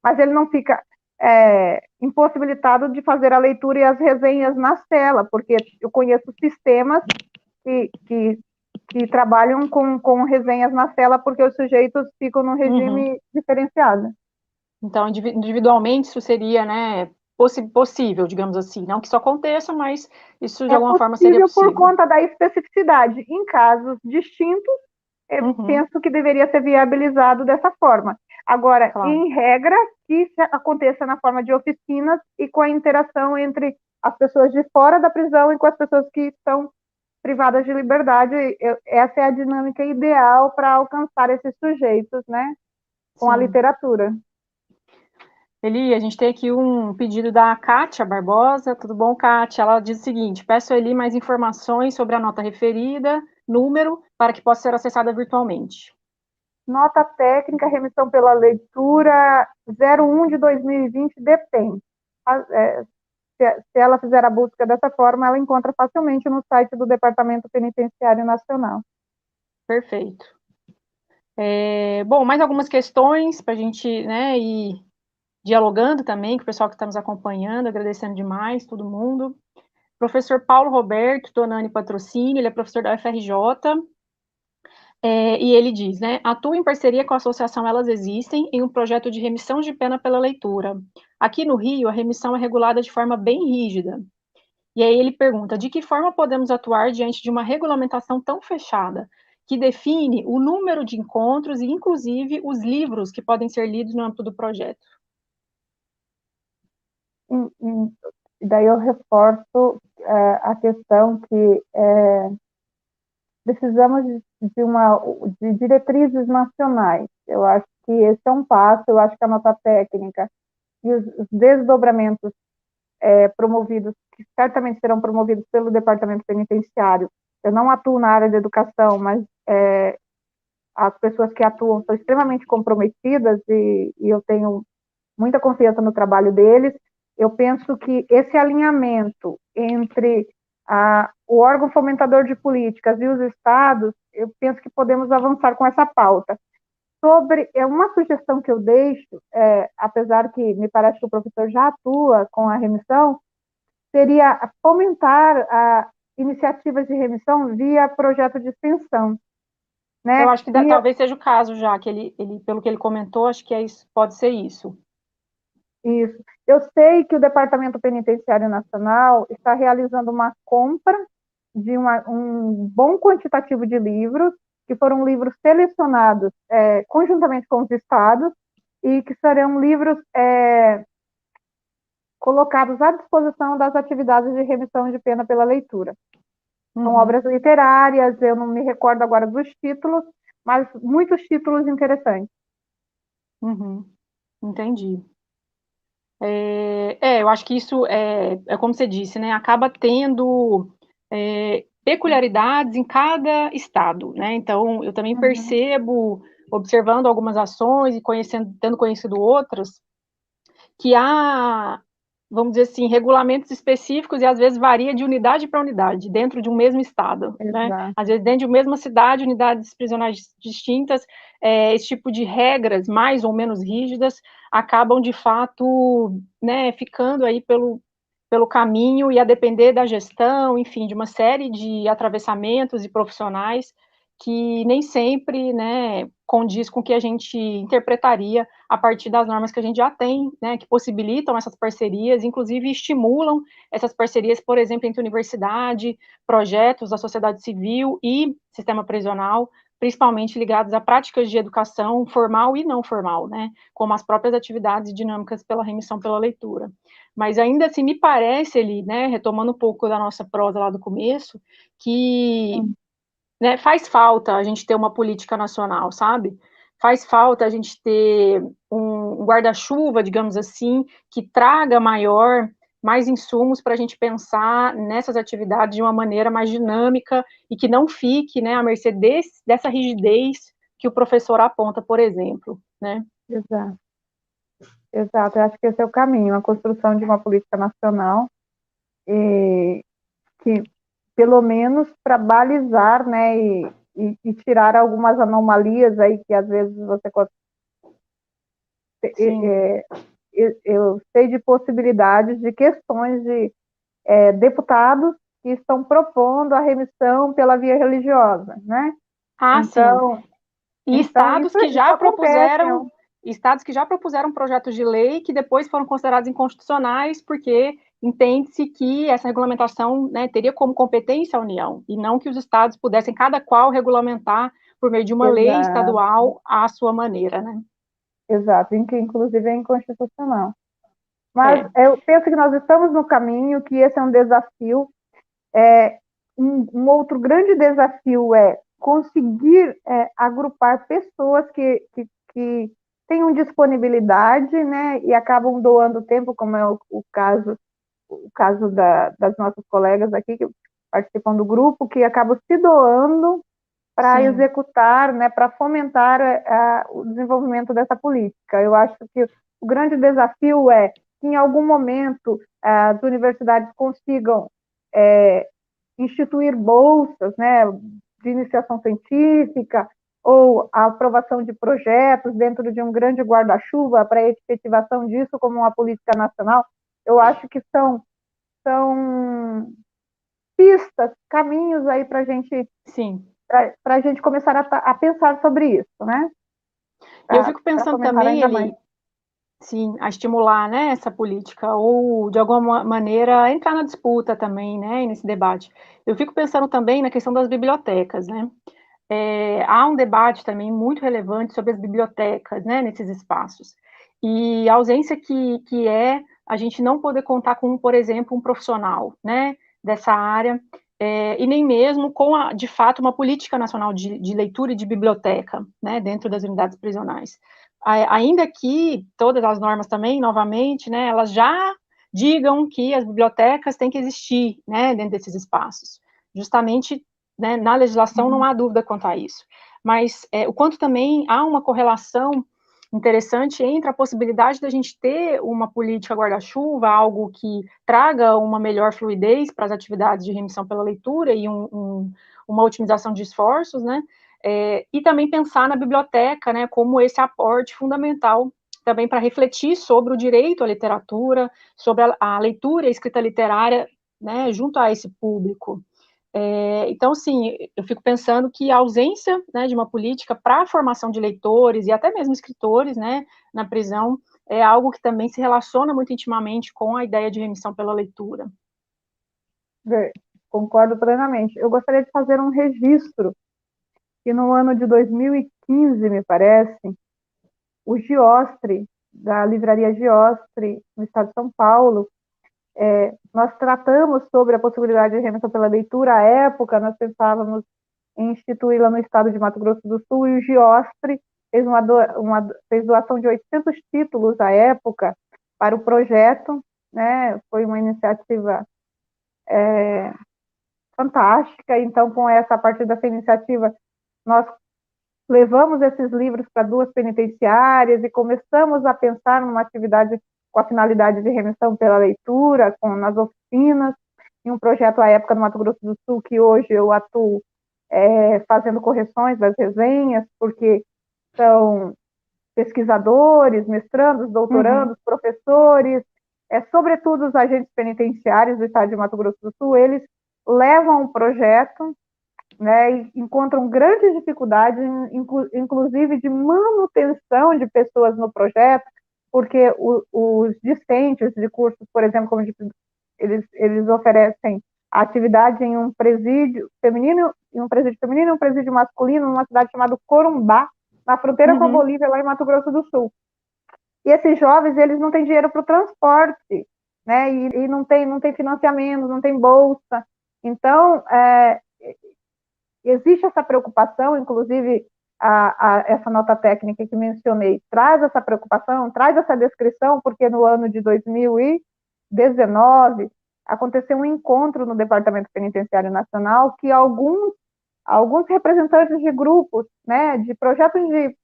Mas ele não fica impossibilitado de fazer a leitura e as resenhas na cela, porque eu conheço sistemas que trabalham com resenhas na cela, porque os sujeitos ficam num regime diferenciado. Então, individualmente, isso seria, né, possível, digamos assim. Não que isso aconteça, mas isso de alguma forma seria possível. Por conta da especificidade. Em casos distintos, eu penso que deveria ser viabilizado dessa forma. Agora, claro, em regra, que aconteça na forma de oficinas e com a interação entre as pessoas de fora da prisão e com as pessoas que estão privadas de liberdade. Essa é a dinâmica ideal para alcançar esses sujeitos, né, com a literatura. Eli, a gente tem aqui um pedido da Kátia Barbosa. Tudo bom, Kátia? Ela diz o seguinte: peço a Eli mais informações sobre a nota referida, número, para que possa ser acessada virtualmente. Nota técnica, remissão pela leitura 01 de 2020, DEPEN. Se ela fizer a busca dessa forma, ela encontra facilmente no site do Departamento Penitenciário Nacional. Perfeito. Bom, mais algumas questões para a gente, né, ir dialogando também com o pessoal que está nos acompanhando, agradecendo demais todo mundo. Professor Paulo Roberto Tonani Patrocínio, ele é professor da UFRJ, e ele diz, né, atua em parceria com a Associação Elas Existem em um projeto de remissão de pena pela leitura. Aqui no Rio, a remissão é regulada de forma bem rígida. E aí ele pergunta, de que forma podemos atuar diante de uma regulamentação tão fechada, que define o número de encontros e, inclusive, os livros que podem ser lidos no âmbito do projeto? Daí eu reforço a questão que precisamos de diretrizes nacionais. Eu acho que esse é um passo, eu acho que a nota técnica e os desdobramentos promovidos, que certamente serão promovidos pelo Departamento Penitenciário. Eu não atuo na área de educação, mas as pessoas que atuam são extremamente comprometidas e eu tenho muita confiança no trabalho deles. Eu penso que esse alinhamento entre o órgão fomentador de políticas e os estados, eu penso que podemos avançar com essa pauta. Sobre uma sugestão que eu deixo, apesar que me parece que o professor já atua com a remissão, seria fomentar iniciativas de remissão via projeto de extensão. Né? Eu acho que talvez seja o caso já, que ele, pelo que ele comentou, acho que pode ser isso. Isso. Eu sei que o Departamento Penitenciário Nacional está realizando uma compra de um bom quantitativo de livros, que foram livros selecionados conjuntamente com os estados, e que serão livros colocados à disposição das atividades de remissão de pena pela leitura. São obras literárias, eu não me recordo agora dos títulos, mas muitos títulos interessantes. Entendi. Eu acho que isso é como você disse, né? Acaba tendo peculiaridades em cada estado, né? Então, eu também percebo, observando algumas ações e tendo conhecido outras, que há, vamos dizer assim, regulamentos específicos e às vezes varia de unidade para unidade, dentro de um mesmo estado, né? Às vezes dentro de uma mesma cidade, unidades prisionais distintas, esse tipo de regras mais ou menos rígidas acabam de fato, né, ficando aí pelo caminho e a depender da gestão, enfim, de uma série de atravessamentos e profissionais que nem sempre, né, condiz com o que a gente interpretaria a partir das normas que a gente já tem, né, que possibilitam essas parcerias, inclusive estimulam essas parcerias, por exemplo, entre universidade, projetos da sociedade civil e sistema prisional, principalmente ligados a práticas de educação formal e não formal, né, como as próprias atividades dinâmicas pela remissão pela leitura. Mas ainda assim, me parece, ele, né, retomando um pouco da nossa prosa lá do começo, que, né, faz falta a gente ter uma política nacional, sabe? Faz falta a gente ter um guarda-chuva, digamos assim, que traga mais insumos para a gente pensar nessas atividades de uma maneira mais dinâmica e que não fique, né, à mercê dessa rigidez que o professor aponta, por exemplo, né? Exato, exato. Eu acho que esse é o caminho, a construção de uma política nacional, que, pelo menos, para balizar, né, e tirar algumas anomalias aí que às vezes você eu sei de possibilidades de questões de deputados que estão propondo a remissão pela via religiosa, né? Ah, sim. Então, E então isso acontece. estados que já propuseram projetos de lei que depois foram considerados inconstitucionais porque entende-se que essa regulamentação, né, teria como competência a União, e não que os estados pudessem cada qual regulamentar por meio de uma lei Exato, estadual à sua maneira, né? exato, em que inclusive é inconstitucional. Mas É. eu penso que nós estamos no caminho, que esse é um desafio. É, um outro grande desafio é conseguir agrupar pessoas que tenham disponibilidade, né, e acabam doando tempo, como é o caso das nossas colegas aqui que participam do grupo, que acabam se doando para Sim. executar, né, para fomentar o desenvolvimento dessa política. Eu acho que o grande desafio é que, em algum momento, as universidades consigam instituir bolsas, né, de iniciação científica, ou a aprovação de projetos dentro de um grande guarda-chuva para a efetivação disso como uma política nacional. Eu acho que são pistas, caminhos aí para Sim. a gente começar a pensar sobre isso, né? E eu Para fico pensando fomentar também, ainda mais. ele, sim, a estimular, né, essa política, ou de alguma maneira entrar na disputa também, né, nesse debate. Eu fico pensando também na questão das bibliotecas, né? Há um debate também muito relevante sobre as bibliotecas, né, nesses espaços. E a ausência que é a gente não poder contar com, por exemplo, um profissional, né, dessa área, e nem mesmo com, de fato, uma política nacional de leitura e de biblioteca, né, dentro das unidades prisionais. Ainda que todas as normas também, novamente, né, elas já digam que as bibliotecas têm que existir, né, dentro desses espaços, justamente, né, na legislação não há dúvida quanto a isso, mas o quanto também há uma correlação interessante entre a possibilidade da gente ter uma política guarda-chuva, algo que traga uma melhor fluidez para as atividades de remissão pela leitura e uma otimização de esforços, né, e também pensar na biblioteca, né, como esse aporte fundamental também para refletir sobre o direito à literatura, sobre a leitura e a escrita literária, né, junto a esse público. Então, sim, eu fico pensando que a ausência, né, de uma política para a formação de leitores e até mesmo escritores, né, na prisão, é algo que também se relaciona muito intimamente com a ideia de remissão pela leitura. Concordo plenamente. Eu gostaria de fazer um registro que no ano de 2015, me parece, o Giostre, da livraria Giostre, no estado de São Paulo, nós tratamos sobre a possibilidade de remissão pela leitura. À época, nós pensávamos em instituí-la no estado de Mato Grosso do Sul, e o Giostre fez doação de 800 títulos à época para o projeto, né? Foi uma iniciativa fantástica. Então, a partir dessa iniciativa, nós levamos esses livros para 2 penitenciárias e começamos a pensar numa atividade com a finalidade de remissão pela leitura, nas oficinas, em um projeto à época no Mato Grosso do Sul, que hoje eu atuo fazendo correções das resenhas, porque são pesquisadores, mestrandos, doutorandos, professores, sobretudo os agentes penitenciários do estado de Mato Grosso do Sul, eles levam o projeto, né, e encontram grandes dificuldades, inclusive de manutenção de pessoas no projeto, porque os discentes de cursos, por exemplo, como eles oferecem atividade em um presídio feminino, e um presídio masculino, numa cidade chamada Corumbá, na fronteira com a Bolívia, lá em Mato Grosso do Sul. E esses jovens, eles não têm dinheiro para o transporte, né, e não tem financiamento, não tem bolsa. Então, existe essa preocupação, inclusive essa nota técnica que mencionei traz essa preocupação, traz essa descrição, porque no ano de 2019 aconteceu um encontro no Departamento Penitenciário Nacional que alguns representantes de grupos, né, de projetos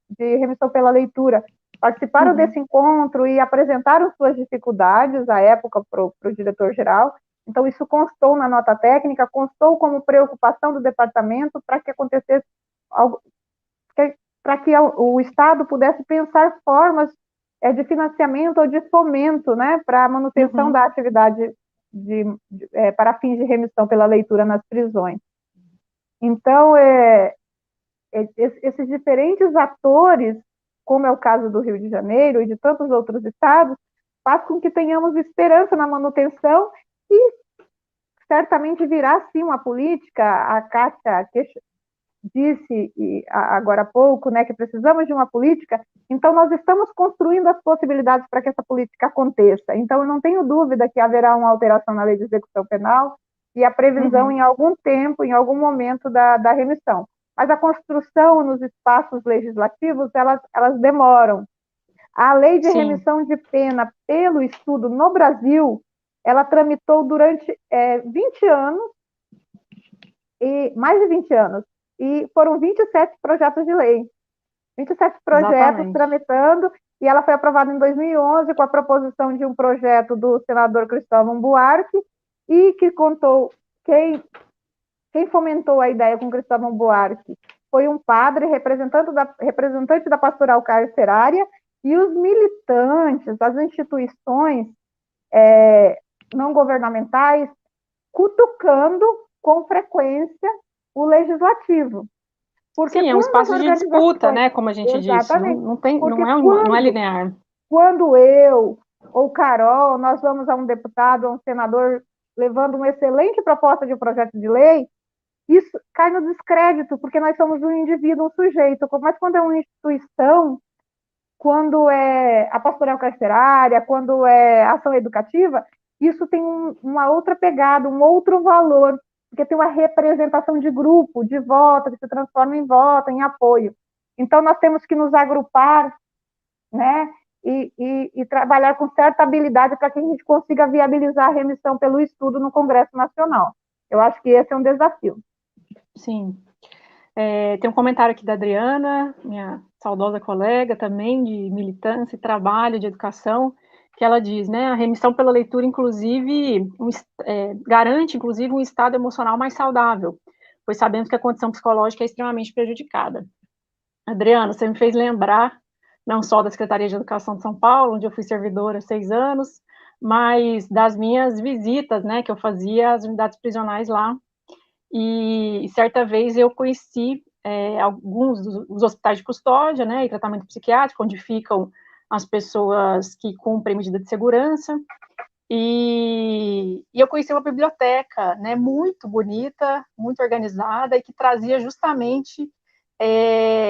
de remissão pela leitura, participaram desse encontro e apresentaram suas dificuldades à época para o diretor-geral. Então, isso constou na nota técnica, constou como preocupação do departamento para que acontecesse algo, para que o Estado pudesse pensar formas de financiamento ou de fomento, né, para a manutenção da atividade para fins de remissão pela leitura nas prisões. Então, esses diferentes atores, como é o caso do Rio de Janeiro e de tantos outros estados, faz com que tenhamos esperança na manutenção e certamente virá sim uma política. A Cássia disse agora há pouco, né, que precisamos de uma política, então nós estamos construindo as possibilidades para que essa política aconteça. Então eu não tenho dúvida que haverá uma alteração na lei de execução penal e a previsão em algum tempo, em algum momento da remissão. Mas a construção nos espaços legislativos, elas demoram. A lei de remissão de pena pelo estudo no Brasil, ela tramitou durante 20 anos, mais de 20 anos, e foram 27 projetos de lei. 27 projetos tramitando, e ela foi aprovada em 2011 com a proposição de um projeto do senador Cristóvão Buarque, e que contou, quem fomentou a ideia com Cristóvão Buarque foi um padre, representante da pastoral carcerária, e os militantes, as instituições não governamentais, cutucando com frequência o legislativo. Porque sim, é um espaço de disputa, né, como a gente disse, não é linear. Quando eu ou Carol, nós vamos a um deputado, a um senador, levando uma excelente proposta de um projeto de lei, isso cai no descrédito, porque nós somos um indivíduo, um sujeito. Mas quando é uma instituição, quando é a pastoral carcerária, quando é ação educativa, isso tem uma outra pegada, um outro valor, porque tem uma representação de grupo, de voto, que se transforma em voto, em apoio. Então, nós temos que nos agrupar, né, e trabalhar com certa habilidade para que a gente consiga viabilizar a remissão pelo estudo no Congresso Nacional. Eu acho que esse é um desafio. Sim. Tem um comentário aqui da Adriana, minha saudosa colega também, de militância e trabalho de educação, que ela diz, né, a remissão pela leitura, inclusive, garante, inclusive, um estado emocional mais saudável, pois sabemos que a condição psicológica é extremamente prejudicada. Adriana, você me fez lembrar, não só da Secretaria de Educação de São Paulo, onde eu fui servidora há 6 anos, mas das minhas visitas, né, que eu fazia às unidades prisionais lá. E certa vez eu conheci alguns dos hospitais de custódia, né, e tratamento psiquiátrico, onde ficam as pessoas que cumprem medida de segurança, e eu conheci uma biblioteca, né, muito bonita, muito organizada, e que trazia justamente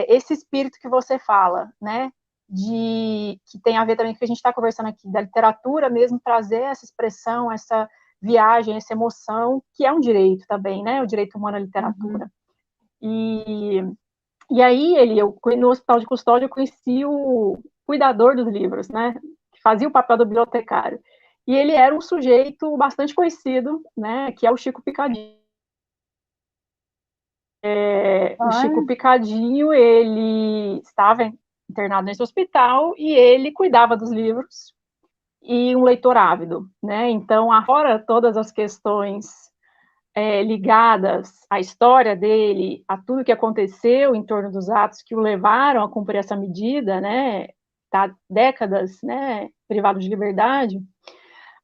esse espírito que você fala, né, que tem a ver também com o que a gente está conversando aqui, da literatura mesmo, trazer essa expressão, essa viagem, essa emoção, que é um direito também, né, o direito humano à literatura. E aí, no hospital de custódia, eu conheci o cuidador dos livros, né, que fazia o papel do bibliotecário. E ele era um sujeito bastante conhecido, né, que é o Chico Picadinho. O Chico Picadinho, ele estava internado nesse hospital e ele cuidava dos livros, e um leitor ávido, né? Então, fora todas as questões ligadas à história dele, a tudo que aconteceu em torno dos atos que o levaram a cumprir essa medida, né? Tá décadas, né? Privado de liberdade.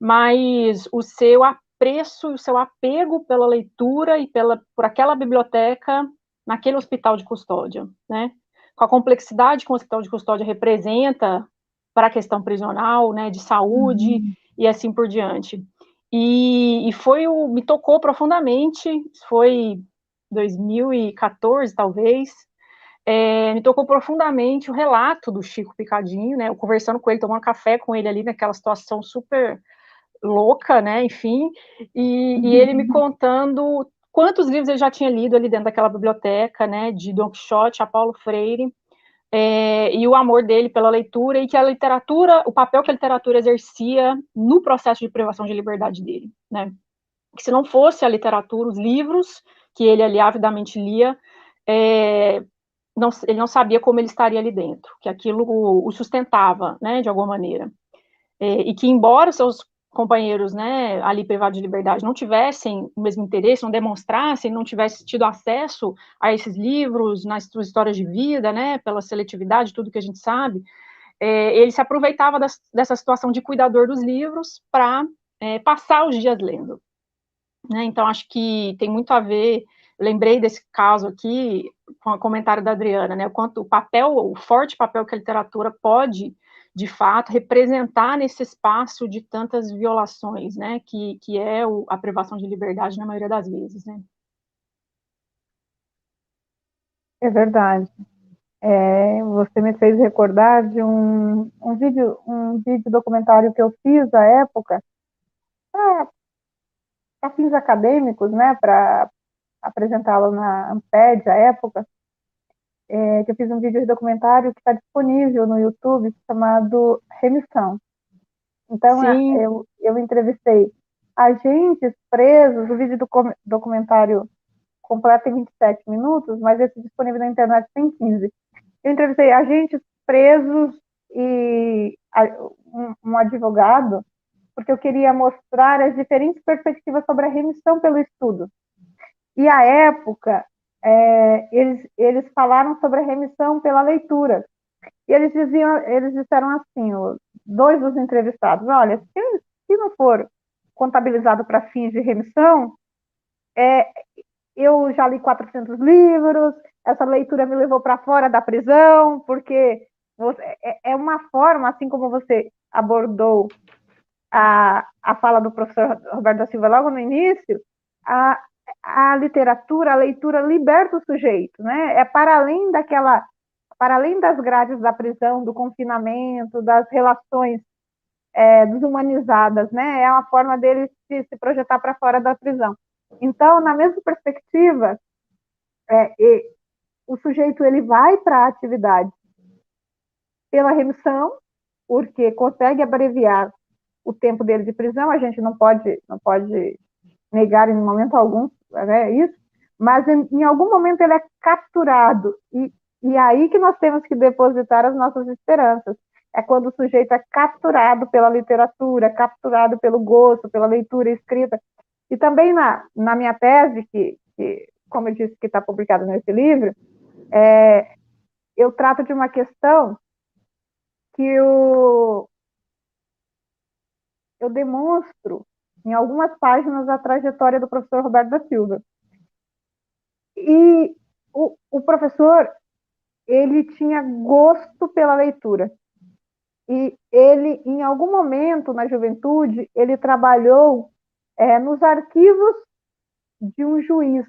mas o seu apreço e o seu apego pela leitura e por aquela biblioteca naquele hospital de custódia, né? Com a complexidade que o hospital de custódia representa para a questão prisional, né, de saúde e assim por diante. E me tocou profundamente, foi 2014, talvez, me tocou profundamente o relato do Chico Picadinho, né, eu conversando com ele, tomando café com ele ali naquela situação super louca, né, enfim, e ele me contando quantos livros ele já tinha lido ali dentro daquela biblioteca, né, de Don Quixote a Paulo Freire, e o amor dele pela leitura, e que a literatura, o papel que a literatura exercia no processo de privação de liberdade dele, né, que se não fosse a literatura, os livros que ele ali avidamente lia, ele não sabia como ele estaria ali dentro, que aquilo o sustentava, né, de alguma maneira. E que, embora seus companheiros, né, ali privados de liberdade, não tivessem o mesmo interesse, não demonstrassem, não tivessem tido acesso a esses livros, nas suas histórias de vida, né, pela seletividade, tudo que a gente sabe, ele se aproveitava dessa situação de cuidador dos livros para passar os dias lendo. Né? Então, acho que tem muito a ver, lembrei desse caso aqui, com o comentário da Adriana, né, o quanto o forte papel que a literatura pode, de fato, representar nesse espaço de tantas violações, né, que é a privação de liberdade na maioria das vezes, né. É verdade. Você me fez recordar de um vídeo documentário que eu fiz à época, para fins acadêmicos, né, para apresentá-lo na Amped à época, que eu fiz um vídeo documentário que está disponível no YouTube, chamado Remissão. Então, eu entrevistei agentes presos, o vídeo documentário completo em 27 minutos, mas esse disponível na internet tem 15. Eu entrevistei agentes presos e um advogado, porque eu queria mostrar as diferentes perspectivas sobre a remissão pelo estudo. E, à época, eles falaram sobre a remissão pela leitura. E eles disseram assim, dois dos entrevistados, olha, se não for contabilizado para fins de remissão, eu já li 400 livros, essa leitura me levou para fora da prisão, porque é uma forma, assim como você abordou a fala do professor Roberto da Silva logo no início, a literatura, a leitura liberta o sujeito, né? É para além das grades da prisão, do confinamento, das relações desumanizadas, né? É uma forma dele se projetar para fora da prisão. Então, na mesma perspectiva, o sujeito ele vai para a atividade pela remissão, porque consegue abreviar o tempo dele de prisão, a gente não pode negar em momento algum, né, isso, mas em algum momento ele é capturado, e aí que nós temos que depositar as nossas esperanças. É quando o sujeito é capturado pela literatura, capturado pelo gosto, pela leitura escrita. E também na minha tese, que como eu disse, que está publicada nesse livro, eu trato de uma questão que eu demonstro em algumas páginas a trajetória do professor Roberto da Silva. E o professor, ele tinha gosto pela leitura. E ele, em algum momento na juventude, ele trabalhou nos arquivos de um juiz,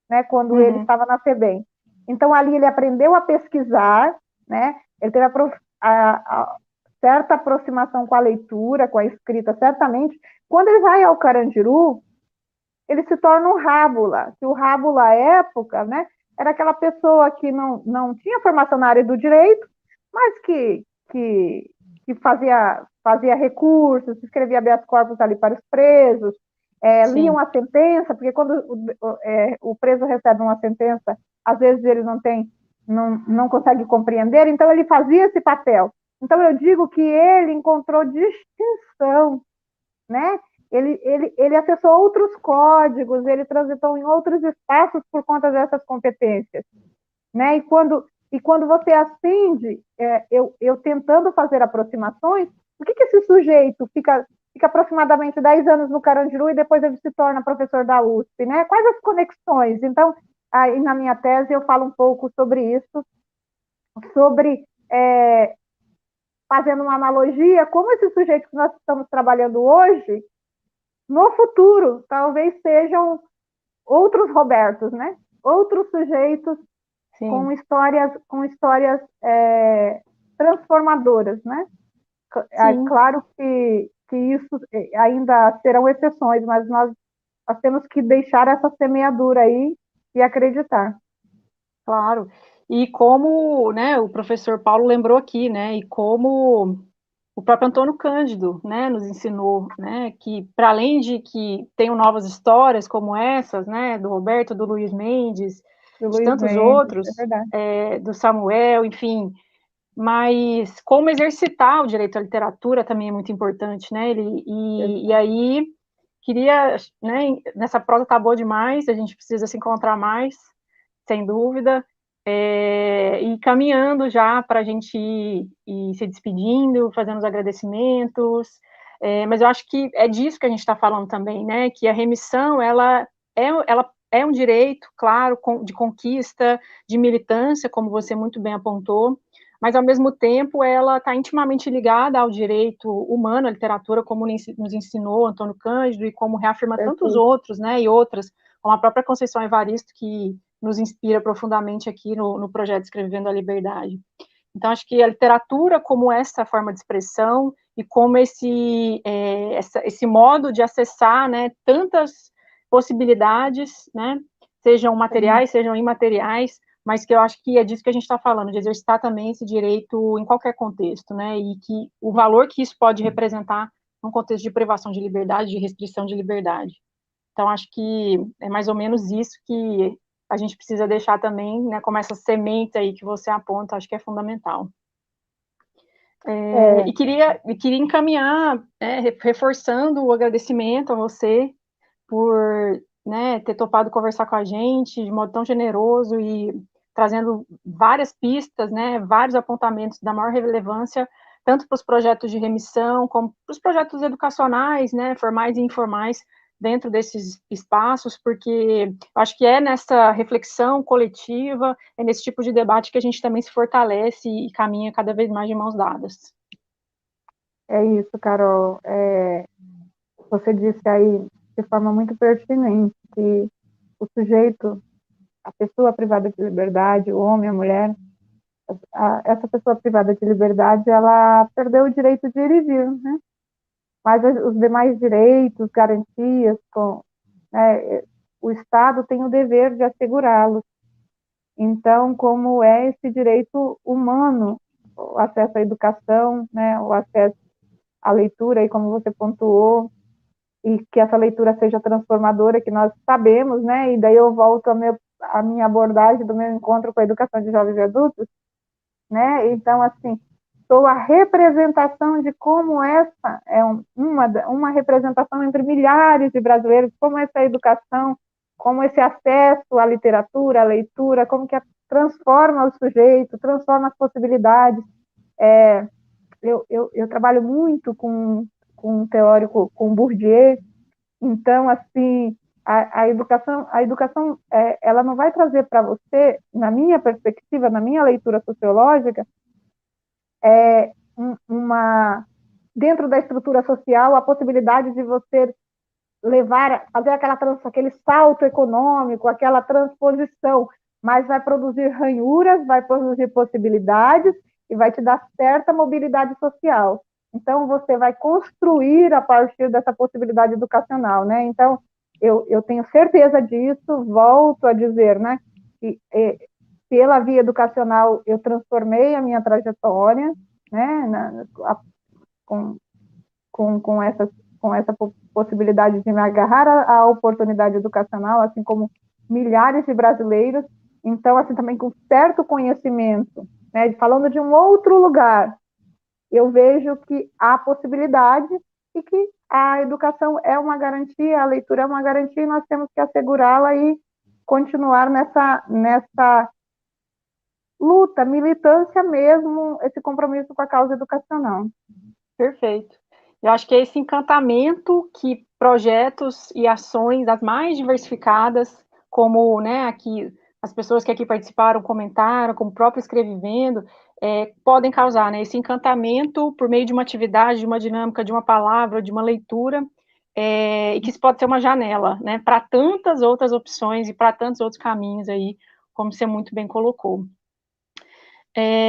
né, quando ele estava na FEBEM. Então, ali ele aprendeu a pesquisar, né, ele teve certa aproximação com a leitura, com a escrita, certamente. Quando ele vai ao Carandiru, ele se torna um rábula, que o rábula, à época, né, era aquela pessoa que não tinha formação na área do direito, mas que fazia recursos, escrevia habeas corpus ali para os presos, liam a sentença, porque quando o preso recebe uma sentença, às vezes ele não consegue compreender, então ele fazia esse papel. Então eu digo que ele encontrou distinção, né? Ele acessou outros códigos, ele transitou em outros espaços por conta dessas competências, né? E quando você acende, eu tentando fazer aproximações, por que esse sujeito fica fica aproximadamente 10 anos no Carandiru e depois ele se torna professor da USP, né? Quais as conexões? Então, aí na minha tese eu falo um pouco sobre isso, sobre, fazendo uma analogia, como esses sujeitos que nós estamos trabalhando hoje, no futuro, talvez sejam outros Robertos, né? Outros sujeitos com histórias transformadoras, né? Claro que isso ainda serão exceções, mas nós temos que deixar essa semeadura aí e acreditar. Claro. E como, né, o professor Paulo lembrou aqui, né, e como o próprio Antônio Cândido, né, nos ensinou, né, que para além de que tenham novas histórias como essas, né, do Roberto, do Luiz Mendes, Do de Luiz tantos Mendes, outros, é verdade. do Samuel, enfim, mas como exercitar o direito à literatura também é muito importante, né, e aí queria, né, nessa prosa tá boa demais, a gente precisa se encontrar mais, sem dúvida, e caminhando já para a gente ir se despedindo, fazendo os agradecimentos, mas eu acho que é disso que a gente está falando também, né, que a remissão, ela é um direito, claro, de conquista, de militância, como você muito bem apontou, mas, ao mesmo tempo, ela está intimamente ligada ao direito humano, à literatura, como nos ensinou Antônio Cândido, e como reafirma tantos outros, né, e outras, como a própria Conceição Evaristo, que nos inspira profundamente aqui no projeto Escrevendo a Liberdade. Então, acho que a literatura, como essa forma de expressão, e como esse modo de acessar, né, tantas possibilidades, né, sejam materiais, sejam imateriais, mas que eu acho que é disso que a gente está falando, de exercitar também esse direito em qualquer contexto, né, e que o valor que isso pode representar num contexto de privação de liberdade, de restrição de liberdade. Então, acho que é mais ou menos isso que a gente precisa deixar também, né, como essa semente aí que você aponta, acho que é fundamental. E queria encaminhar, reforçando o agradecimento a você por, né, ter topado conversar com a gente de modo tão generoso e trazendo várias pistas, né, vários apontamentos da maior relevância, tanto para os projetos de remissão, como para os projetos educacionais, né, formais e informais, dentro desses espaços, porque eu acho que é nessa reflexão coletiva, é nesse tipo de debate que a gente também se fortalece e caminha cada vez mais de mãos dadas. É isso, Carol. Você disse aí de forma muito pertinente que o sujeito, a pessoa privada de liberdade, o homem, a mulher, essa pessoa privada de liberdade, ela perdeu o direito de ir e vir, né? Mas os demais direitos, garantias, né, o Estado tem o dever de assegurá-los. Então, como é esse direito humano, o acesso à educação, né, o acesso à leitura, e como você pontuou, e que essa leitura seja transformadora, que nós sabemos, né, e daí eu volto à minha abordagem do meu encontro com a educação de jovens e adultos, né, então, assim, sou a representação de como essa é uma representação entre milhares de brasileiros, como essa educação, como esse acesso à literatura, à leitura, como que transforma o sujeito, transforma as possibilidades. Eu trabalho muito com um teórico, com Bourdieu, então, assim, a educação ela não vai trazer para você, na minha perspectiva, na minha leitura sociológica, dentro da estrutura social, a possibilidade de você fazer aquele salto econômico, aquela transposição, mas vai produzir ranhuras, vai produzir possibilidades e vai te dar certa mobilidade social. Então, você vai construir a partir dessa possibilidade educacional, né? Então, eu tenho certeza disso, volto a dizer, né, que pela via educacional eu transformei a minha trajetória, né, com essa possibilidade de me agarrar à oportunidade educacional, assim como milhares de brasileiros. Então, assim, também com certo conhecimento, né, falando de um outro lugar, eu vejo que há possibilidade e que a educação é uma garantia, a leitura é uma garantia, e nós temos que assegurá-la e continuar nessa luta, militância mesmo, esse compromisso com a causa educacional. Perfeito. Eu acho que é esse encantamento que projetos e ações as mais diversificadas, como, né, aqui, as pessoas que aqui participaram comentaram, como o próprio Escrevivendo, podem causar, né, esse encantamento por meio de uma atividade, de uma dinâmica, de uma palavra, de uma leitura, e que isso pode ser uma janela, né, para tantas outras opções e para tantos outros caminhos aí, como você muito bem colocou.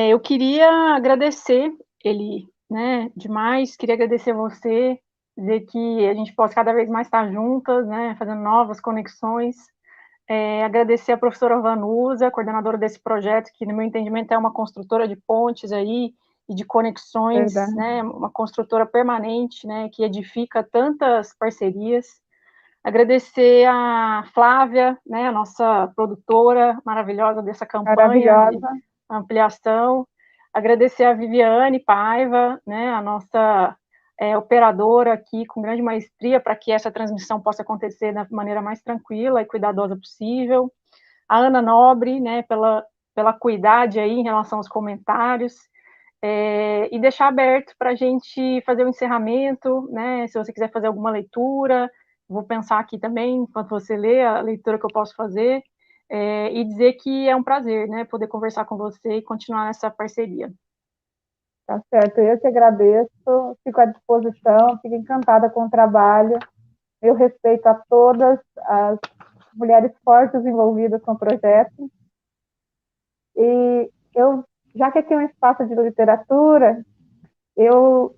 Eu queria agradecer, Eli, né, demais, queria agradecer você, dizer que a gente possa cada vez mais estar juntas, né, fazendo novas conexões, agradecer a professora Vanusa, coordenadora desse projeto, que no meu entendimento é uma construtora de pontes aí, e de conexões, Verdade. né, uma construtora permanente, né, que edifica tantas parcerias. Agradecer a Flávia, né, a nossa produtora maravilhosa dessa campanha de Maravilhosa. ampliação, agradecer a Viviane Paiva, né, a nossa operadora aqui com grande maestria para que essa transmissão possa acontecer da maneira mais tranquila e cuidadosa possível, a Ana Nobre, né, pela cuidade aí em relação aos comentários, e deixar aberto para a gente fazer o encerramento, né, se você quiser fazer alguma leitura, vou pensar aqui também, enquanto você lê, a leitura que eu posso fazer, e dizer que é um prazer, né, poder conversar com você e continuar nessa parceria. Tá certo, eu te agradeço, fico à disposição, fico encantada com o trabalho. Eu respeito a todas as mulheres fortes envolvidas com o projeto. E eu, já que aqui é um espaço de literatura, eu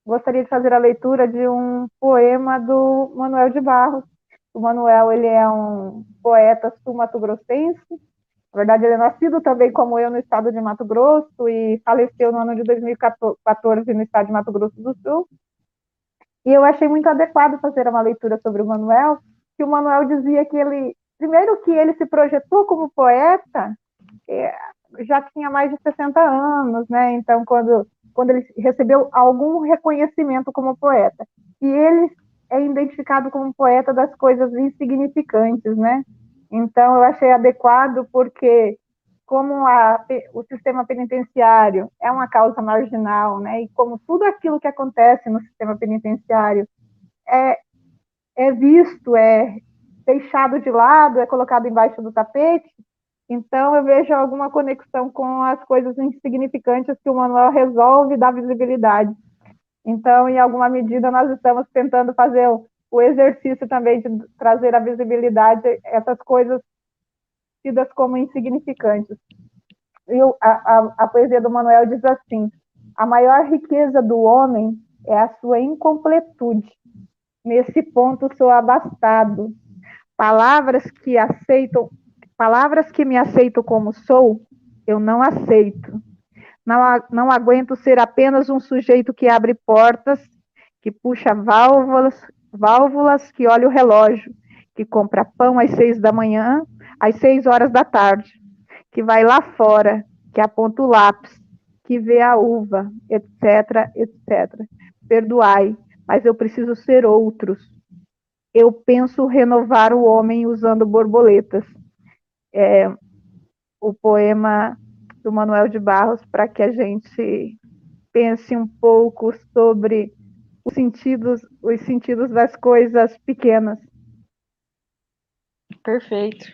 gostaria de fazer a leitura de um poema do Manuel de Barros. O Manuel, ele é um poeta sul-mato-grossense. Na verdade, ele é nascido também como eu no estado de Mato Grosso e faleceu no ano de 2014 no estado de Mato Grosso do Sul. E eu achei muito adequado fazer uma leitura sobre o Manuel, que o Manuel dizia que ele, primeiro que ele se projetou como poeta, já tinha mais de 60 anos, né? Então, quando ele recebeu algum reconhecimento como poeta. E ele é identificado como poeta das coisas insignificantes, né? Então, eu achei adequado porque, como o sistema penitenciário é uma causa marginal, né? E como tudo aquilo que acontece no sistema penitenciário é, é visto, é deixado de lado, é colocado embaixo do tapete, então eu vejo alguma conexão com as coisas insignificantes que o Manuel resolve dar visibilidade. Então, em alguma medida, nós estamos tentando fazer o exercício também de trazer à visibilidade essas coisas tidas como insignificantes. E a poesia do Manuel diz assim: a maior riqueza do homem é a sua incompletude. Nesse ponto sou abastado. Palavras que aceitam, palavras que me aceitam como sou, eu não aceito. Não aguento ser apenas um sujeito que abre portas, que puxa válvulas, que olha o relógio, que compra pão às 6 da manhã, às 6 horas da tarde, que vai lá fora, que aponta o lápis, que vê a uva, etc, etc. Perdoai, mas eu preciso ser outros. Eu penso renovar o homem usando borboletas. O poema do Manuel de Barros, para que a gente pense um pouco sobre os sentidos das coisas pequenas. Perfeito.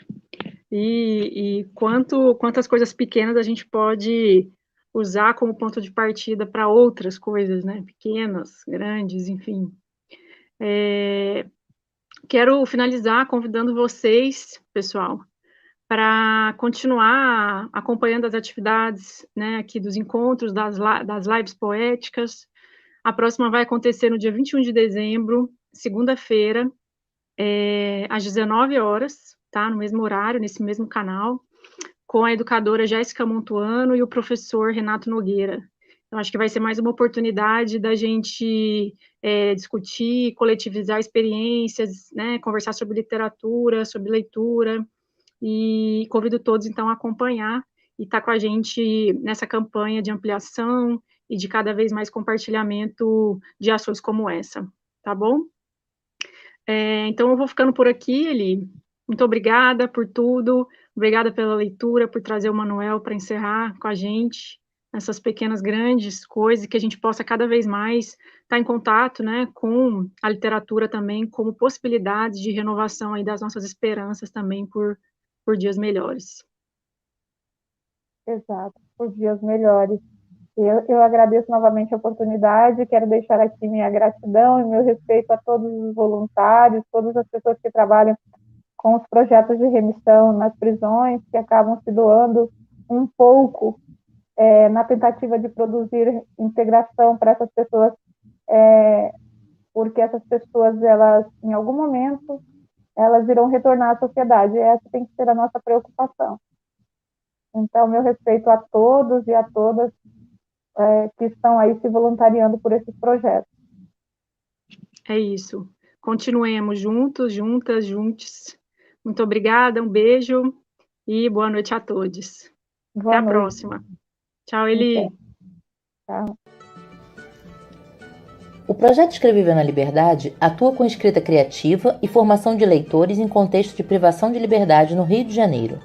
E quantas coisas pequenas a gente pode usar como ponto de partida para outras coisas, né? Pequenas, grandes, enfim. Quero finalizar convidando vocês, pessoal, para continuar acompanhando as atividades, né, aqui dos encontros, das lives poéticas. A próxima vai acontecer no dia 21 de dezembro, segunda-feira, às 19 horas, tá? No mesmo horário, nesse mesmo canal, com a educadora Jéssica Montuano e o professor Renato Nogueira. Então, acho que vai ser mais uma oportunidade da gente discutir, coletivizar experiências, né, conversar sobre literatura, sobre leitura, e convido todos, então, a acompanhar e estar com a gente nessa campanha de ampliação e de cada vez mais compartilhamento de ações como essa, tá bom? Então, eu vou ficando por aqui, Eli. Muito obrigada por tudo, obrigada pela leitura, por trazer o Manuel para encerrar com a gente. essas pequenas grandes coisas, que a gente possa cada vez mais estar em contato, né, com a literatura também, como possibilidades de renovação aí das nossas esperanças também por dias melhores. Exato, por dias melhores. Eu agradeço novamente a oportunidade, quero deixar aqui minha gratidão e meu respeito a todos os voluntários, todas as pessoas que trabalham com os projetos de remissão nas prisões, que acabam se doando um pouco na tentativa de produzir integração para essas pessoas, porque essas pessoas, elas, em algum momento, elas irão retornar à sociedade, essa tem que ser a nossa preocupação. Então, meu respeito a todos e a todas que estão aí se voluntariando por esses projetos. É isso. Continuemos juntos, juntas, juntos. Muito obrigada, um beijo e boa noite a todos. Até a próxima. Tchau, Eli. Tchau. O projeto Escrevível na Liberdade atua com escrita criativa e formação de leitores em contexto de privação de liberdade no Rio de Janeiro.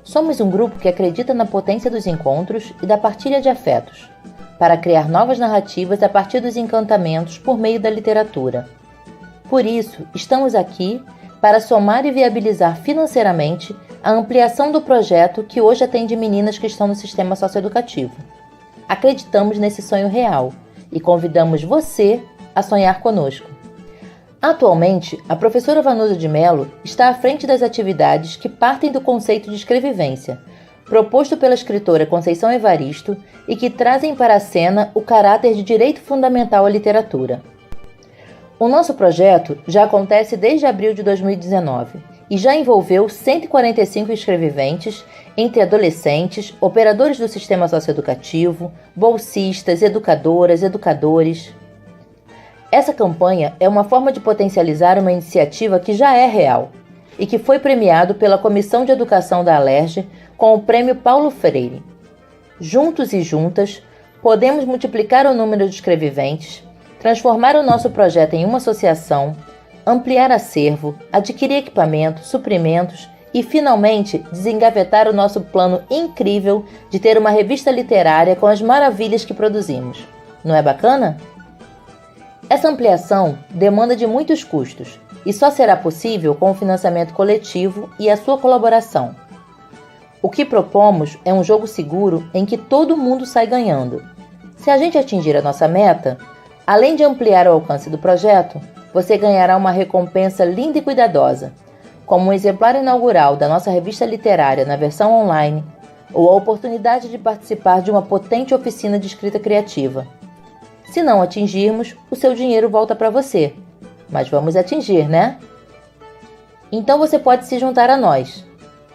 Somos um grupo que acredita na potência dos encontros e da partilha de afetos, para criar novas narrativas a partir dos encantamentos por meio da literatura. Por isso, estamos aqui para somar e viabilizar financeiramente a ampliação do projeto que hoje atende meninas que estão no sistema socioeducativo. Acreditamos nesse sonho real e convidamos você a sonhar conosco. Atualmente, a professora Vanusa de Mello está à frente das atividades que partem do conceito de escrevivência, proposto pela escritora Conceição Evaristo e que trazem para a cena o caráter de direito fundamental à literatura. O nosso projeto já acontece desde abril de 2019 e já envolveu 145 escreviventes, entre adolescentes, operadores do sistema socioeducativo, bolsistas, educadoras, educadores. Essa campanha é uma forma de potencializar uma iniciativa que já é real e que foi premiado pela Comissão de Educação da Alerj com o Prêmio Paulo Freire. Juntos e juntas, podemos multiplicar o número de escreviventes, transformar o nosso projeto em uma associação, ampliar acervo, adquirir equipamentos, suprimentos e, finalmente, desengavetar o nosso plano incrível de ter uma revista literária com as maravilhas que produzimos. Não é bacana? Essa ampliação demanda de muitos custos e só será possível com o financiamento coletivo e a sua colaboração. O que propomos é um jogo seguro em que todo mundo sai ganhando. Se a gente atingir a nossa meta, além de ampliar o alcance do projeto, você ganhará uma recompensa linda e cuidadosa, como um exemplar inaugural da nossa revista literária na versão online, ou a oportunidade de participar de uma potente oficina de escrita criativa. Se não atingirmos, o seu dinheiro volta para você. Mas vamos atingir, né? Então você pode se juntar a nós.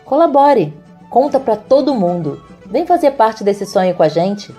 Colabore! Conta para todo mundo! Vem fazer parte desse sonho com a gente!